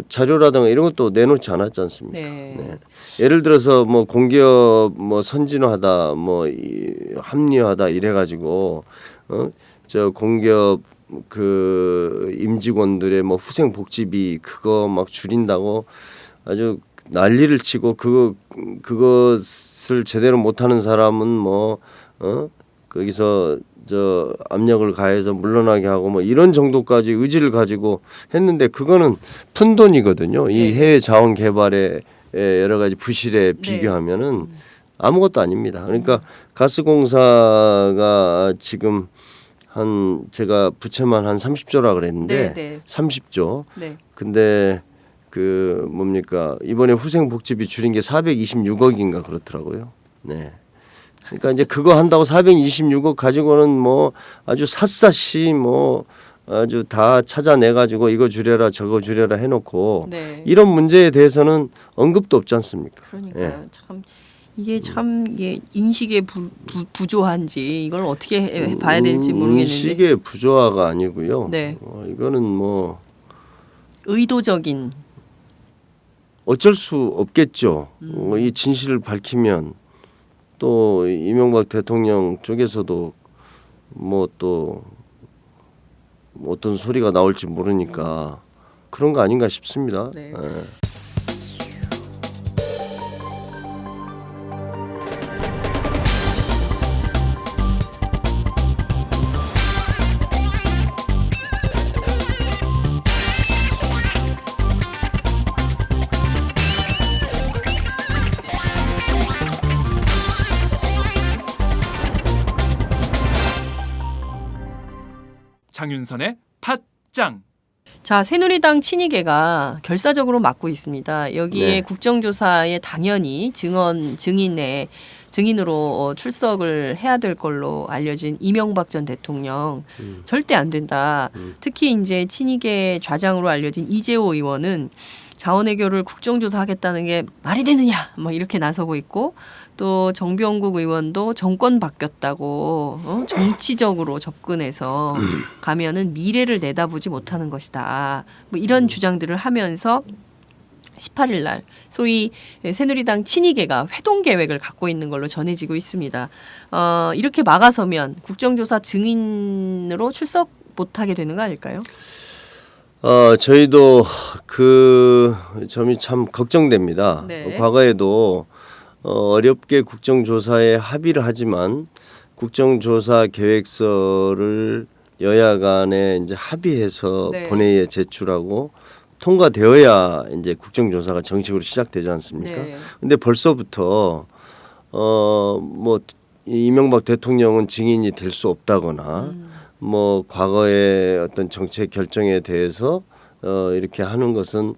자료라든가 이런 것도 내놓지 않았지 않습니까? 네. 예를 들어서 뭐 공기업 뭐 선진화하다 뭐 합리화하다 이래가지고 저 공기업 그 임직원들의 뭐 후생 복지비 그거 막 줄인다고 아주 난리를 치고 그것을 제대로 못하는 사람은 뭐 거기서 저 압력을 가해서 물러나게 하고 뭐 이런 정도까지 의지를 가지고 했는데 그거는 푼 돈이거든요. 이 해외 자원 개발의 여러 가지 부실에 비교하면은 아무것도 아닙니다. 그러니까 가스공사가 지금 한 제가 부채만 한 30조라 그랬는데 네. 30조. 네. 근데 그 뭡니까 이번에 후생 복지비 줄인 게 426억인가 그렇더라고요. 네. 그러니까 이제 그거 한다고 426억 가지고는 뭐 아주 샅샅이 뭐 아주 다 찾아내 가지고 이거 줄여라 저거 줄여라 해놓고 네. 이런 문제에 대해서는 언급도 없지 않습니까? 그러니까요. 참 이게 참 이게 인식의 부조한지 이걸 어떻게 봐야 될지 모르겠는데 인식의 부조화가 아니고요. 네. 이거는 뭐 의도적인 어쩔 수 없겠죠. 이 진실을 밝히면 또 이명박 대통령 쪽에서도 뭐 또 어떤 소리가 나올지 모르니까 그런 거 아닌가 싶습니다. 네. 장윤선의 팟짱. 자, 새누리당 친이계가 결사적으로 맡고 있습니다. 여기에 네. 국정조사에 당연히 증인으로 출석을 해야 될 걸로 알려진 이명박 전 대통령 절대 안 된다. 특히 이제 친이계 좌장으로 알려진 이재호 의원은 자원외교를 국정조사하겠다는 게 말이 되느냐 뭐 이렇게 나서고 있고 또 정병국 의원도 정권 바뀌었다고 정치적으로 접근해서 가면은 미래를 내다보지 못하는 것이다. 뭐 이런 주장들을 하면서 18일 날 소위 새누리당 친이계가 회동 계획을 갖고 있는 걸로 전해지고 있습니다. 이렇게 막아서면 국정조사 증인으로 출석 못하게 되는 거 아닐까요? 저희도 그 점이 참 걱정됩니다. 네. 과거에도 어렵게 국정조사에 합의를 하지만 국정조사 계획서를 여야 간에 이제 합의해서 네. 본회의에 제출하고 통과되어야 이제 국정조사가 정식으로 시작되지 않습니까? 네. 근데 벌써부터 뭐 이명박 대통령은 증인이 될 수 없다거나 뭐 과거의 어떤 정책 결정에 대해서 이렇게 하는 것은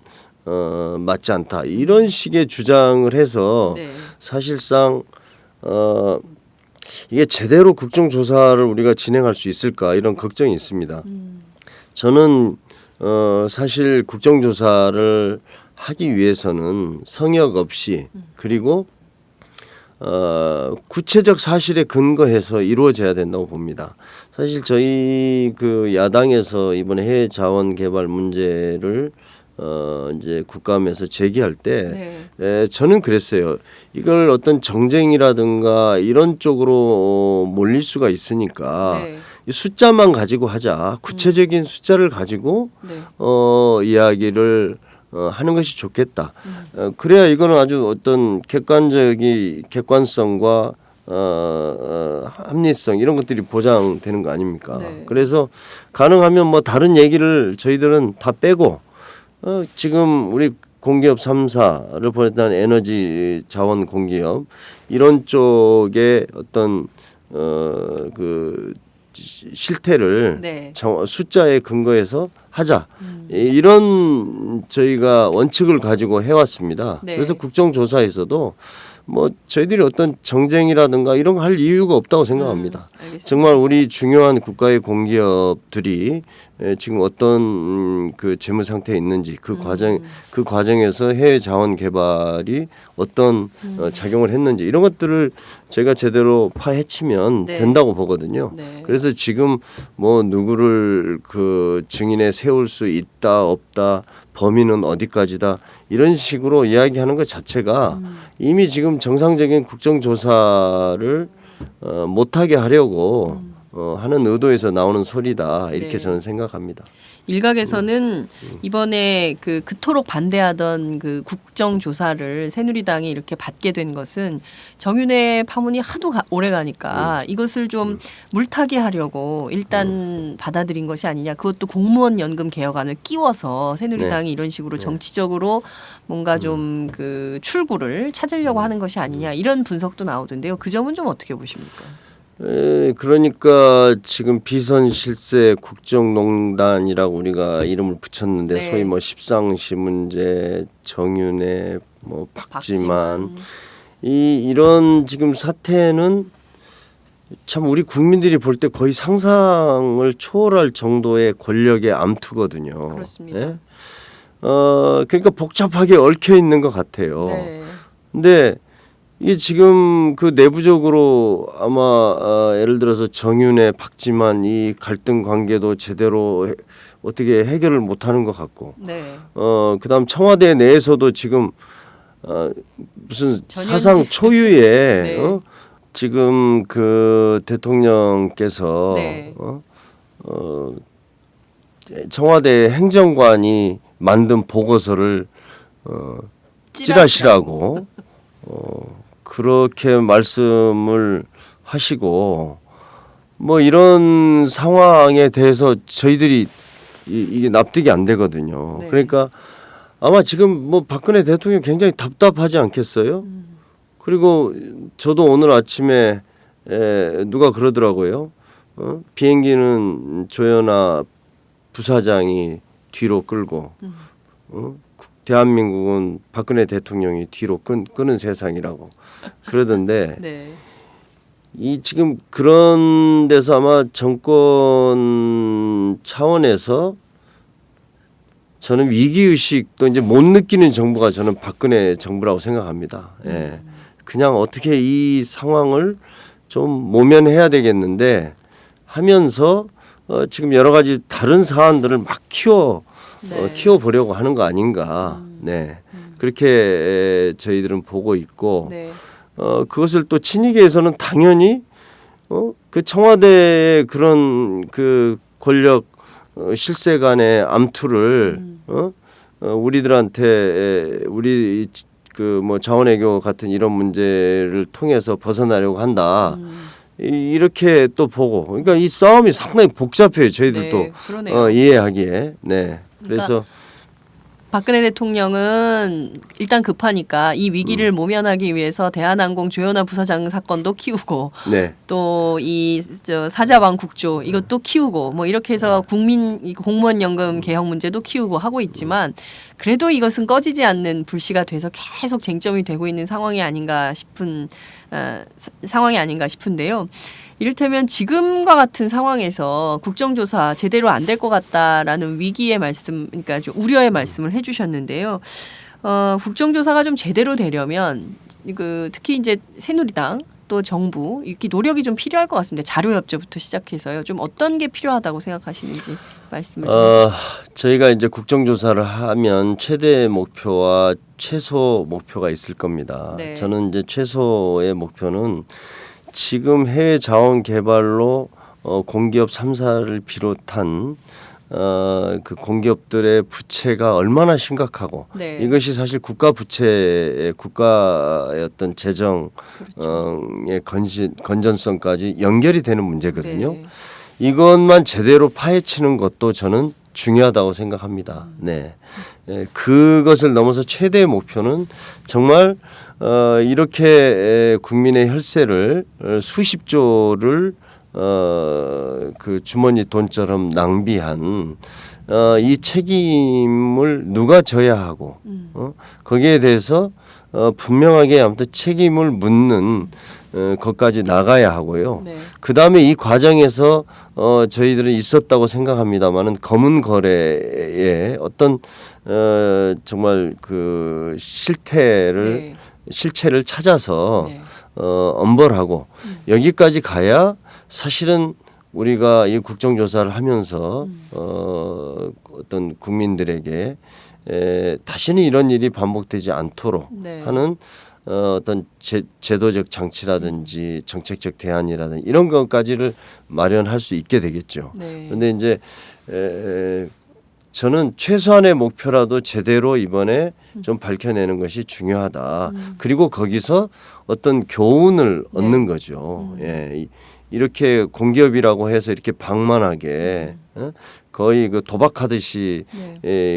맞지 않다 이런 식의 주장을 해서 네. 사실상 이게 제대로 국정조사를 우리가 진행할 수 있을까 이런 걱정이 있습니다. 저는 사실 국정조사를 하기 위해서는 성역 없이 그리고 구체적 사실에 근거해서 이루어져야 된다고 봅니다. 사실 저희 그 야당에서 이번에 해외 자원 개발 문제를 이제 국감에서 제기할 때 저는 그랬어요. 이걸 어떤 정쟁이라든가 이런 쪽으로 몰릴 수가 있으니까 이 숫자만 가지고 하자. 구체적인 숫자를 가지고 이야기를 하는 것이 좋겠다. 그래야 이거는 아주 어떤 객관성과 합리성 이런 것들이 보장되는 거 아닙니까? 그래서 가능하면 뭐 다른 얘기를 저희들은 다 빼고 지금 우리 공기업 3사를 보냈던 에너지 자원 공기업 이런 쪽에 어떤 그 실태를 숫자에 근거해서 하자. 이런 저희가 원칙을 가지고 해왔습니다. 그래서 국정조사에서도 뭐 저희들이 어떤 정쟁이라든가 이런 거 할 이유가 없다고 생각합니다. 정말 우리 중요한 국가의 공기업들이 지금 어떤 그 재무 상태에 있는지 그 과정에서 해외 자원 개발이 어떤 작용을 했는지 이런 것들을 제가 제대로 파헤치면 된다고 보거든요. 그래서 지금 뭐 누구를 그 증인에 세울 수 있다 없다 범인은 어디까지다 이런 식으로 이야기하는 것 자체가 이미 지금 정상적인 국정조사를 못하게 하려고 하는 의도에서 나오는 소리다 이렇게 저는 생각합니다. 일각에서는 이번에 그토록 반대하던 그 국정조사를 새누리당이 이렇게 받게 된 것은 정윤회 파문이 하도 오래 가니까 이것을 좀 물타기 하려고 일단 받아들인 것이 아니냐. 그것도 공무원 연금 개혁안을 끼워서 새누리당이 이런 식으로 정치적으로 뭔가 좀 그 출구를 찾으려고 하는 것이 아니냐. 이런 분석도 나오던데요. 그 점은 좀 어떻게 보십니까? 그러니까 지금 비선실세 국정농단이라고 우리가 이름을 붙였는데 소위 뭐 십상시 문제, 정윤회, 뭐 박지만 이런 지금 사태는 참 우리 국민들이 볼 때 거의 상상을 초월할 정도의 권력의 암투거든요. 그렇습니다. 그러니까 복잡하게 얽혀 있는 것 같아요. 근데 이게 지금 그 내부적으로 아마 예를 들어서 정윤회, 박지만 이 갈등 관계도 제대로 어떻게 해결을 못하는 것 같고, 그다음 청와대 내에서도 지금 무슨 사상 초유의 지금 그 대통령께서 청와대 행정관이 만든 보고서를 찌라시라고. 그렇게 말씀을 하시고 뭐 이런 상황에 대해서 저희들이 이게 납득이 안 되거든요. 그러니까 아마 지금 뭐 박근혜 대통령 굉장히 답답하지 않겠어요? 그리고 저도 오늘 아침에 누가 그러더라고요. 비행기는 조현아 부사장이 뒤로 끌고 대한민국은 박근혜 대통령이 뒤로 끄는 세상이라고 그러던데 이 지금 그런 데서 아마 정권 차원에서 저는 위기의식도 이제 못 느끼는 정부가 저는 박근혜 정부라고 생각합니다. 그냥 어떻게 이 상황을 좀 모면해야 되겠는데 하면서 지금 여러 가지 다른 사안들을 막 키워보려고 하는 거 아닌가. 그렇게 저희들은 보고 있고 그것을 또 친이계에서는 당연히 그 청와대의 그런 그 권력 실세 간의 암투를 우리들한테 우리 그 뭐 자원외교 같은 이런 문제를 통해서 벗어나려고 한다. 이렇게 또 보고 그러니까 이 싸움이 상당히 복잡해요. 저희들도 이해하기에. 그래서 박근혜 대통령은 일단 급하니까 이 위기를 모면하기 위해서 대한항공 조현아 부사장 사건도 키우고 네. 또 이 사자왕 국조 이것도 키우고 뭐 이렇게 해서 국민 공무원 연금 개혁 문제도 키우고 하고 있지만 그래도 이것은 꺼지지 않는 불씨가 돼서 계속 쟁점이 되고 있는 상황이 아닌가 싶은 상황이 아닌가 싶은데요. 이를테면 지금과 같은 상황에서 국정조사 제대로 안 될 것 같다라는 위기의 말씀, 그러니까 좀 우려의 말씀을 해주셨는데요. 국정조사가 좀 제대로 되려면 특히 이제 새누리당 또 정부 이렇게 노력이 좀 필요할 것 같습니다. 자료 협조부터 시작해서요. 좀 어떤 게 필요하다고 생각하시는지 말씀을 좀 해주세요. 저희가 이제 국정조사를 하면 최대 목표와 최소 목표가 있을 겁니다. 네. 저는 이제 최소의 목표는 지금 해외 자원 개발로 공기업 3사를 비롯한 그 공기업들의 부채가 얼마나 심각하고 네. 이것이 사실 국가 부채의 국가의 어떤 재정의 건전성까지 연결이 되는 문제거든요. 네. 이것만 제대로 파헤치는 것도 저는 중요하다고 생각합니다. 네, 그것을 넘어서 최대의 목표는 정말 이렇게 국민의 혈세를 수십조를 그 주머니 돈처럼 낭비한 이 책임을 누가 져야 하고 거기에 대해서 분명하게 아무튼 책임을 묻는 것까지 나가야 하고요. 네. 그 다음에 이 과정에서 저희들은 있었다고 생각합니다만은 검은 거래에 어떤 정말 그 실체를 찾아서 네. 엄벌하고 여기까지 가야 사실은 우리가 이 국정조사를 하면서 어떤 국민들에게 다시는 이런 일이 반복되지 않도록 네. 하는 어떤 제도적 장치라든지 정책적 대안이라든지 이런 것까지를 마련할 수 있게 되겠죠. 네. 그런데 이제 저는 최소한의 목표라도 제대로 이번에 좀 밝혀내는 것이 중요하다. 그리고 거기서 어떤 교훈을 얻는 거죠. 예. 이렇게 공기업이라고 해서 이렇게 방만하게 거의 그 도박하듯이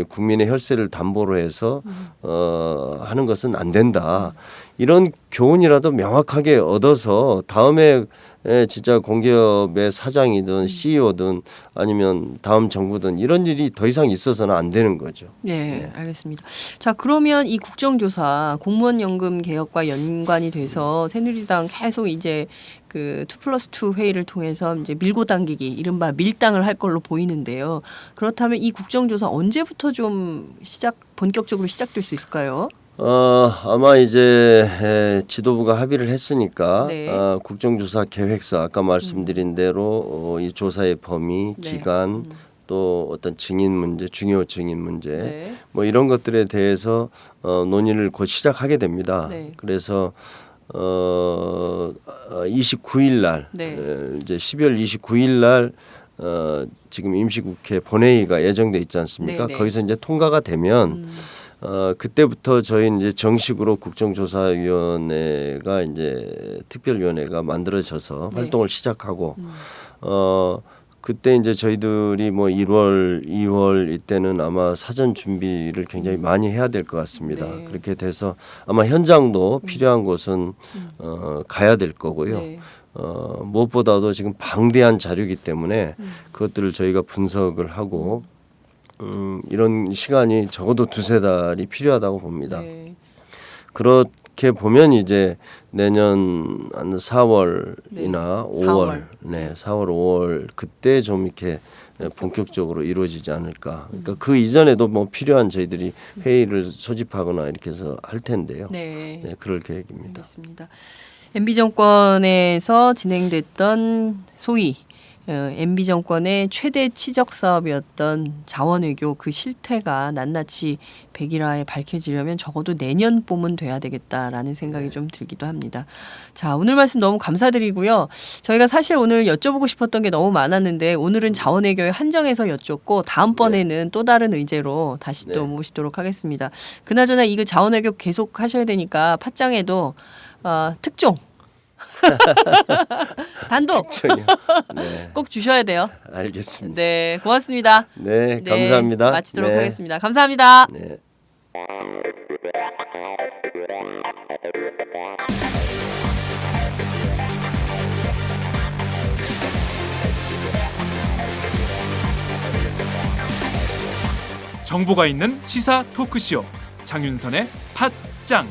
국민의 혈세를 담보로 해서 하는 것은 안 된다. 이런 교훈이라도 명확하게 얻어서 다음에 진짜 공기업의 사장이든 CEO든 아니면 다음 정부든 이런 일이 더 이상 있어서는 안 되는 거죠. 네, 알겠습니다. 자, 그러면 이 국정조사 공무원 연금 개혁과 연관이 돼서 새누리당 계속 이제 그 2+2 회의를 통해서 이제 밀고 당기기 이른바 밀당을 할 걸로 보이는데요. 그렇다면 이 국정조사 언제부터 좀 본격적으로 시작될 수 있을까요? 아마 이제 지도부가 합의를 했으니까 네. 국정조사 계획서 아까 말씀드린 대로 이 조사의 범위, 네. 기간 또 어떤 증인 문제, 중요 증인 문제 네. 뭐 이런 것들에 대해서 논의를 곧 시작하게 됩니다. 네. 그래서 29일 날 이제 12월 29일 날 지금 임시국회 본회의가 예정돼 있지 않습니까? 네네. 거기서 이제 통과가 되면 그때부터 저희는 이제 정식으로 국정조사위원회가 이제 특별위원회가 만들어져서 네. 활동을 시작하고 그때 이제 저희들이 뭐 1월, 2월 이때는 아마 사전 준비를 굉장히 많이 해야 될 것 같습니다. 네. 그렇게 돼서 아마 현장도 필요한 곳은 가야 될 거고요. 네. 무엇보다도 지금 방대한 자료이기 때문에 그것들을 저희가 분석을 하고 이런 시간이 적어도 2-3달이 필요하다고 봅니다. 네. 그렇게 보면 이제 내년 한 4월이나 5월, 4월, 5월 그때 좀 이렇게 본격적으로 이루어지지 않을까. 그러니까 그 이전에도 뭐 필요한 저희들이 회의를 소집하거나 이렇게 해서 할 텐데요. 네. 네, 그럴 계획입니다. 알겠습니다. MB 정권에서 진행됐던 소위 MB 정권의 최대 치적 사업이었던 자원외교 그 실태가 낱낱이 백일화에 밝혀지려면 적어도 내년 봄은 돼야 되겠다라는 생각이 좀 들기도 합니다. 자, 오늘 말씀 너무 감사드리고요. 저희가 사실 오늘 여쭤보고 싶었던 게 너무 많았는데 오늘은 자원외교에 한정해서 여쭙고 다음번에는 또 다른 의제로 다시 또 모시도록 하겠습니다. 그나저나 이거 자원외교 계속 하셔야 되니까 팟짱에도 특종 단독 전혀. 네, 꼭 주셔야 돼요. 알겠습니다. 네, 고맙습니다. 네, 네, 감사합니다. 마치도록 네. 하겠습니다. 감사합니다. 네. 정보가 있는 시사 토크쇼 장윤선의 팟짱.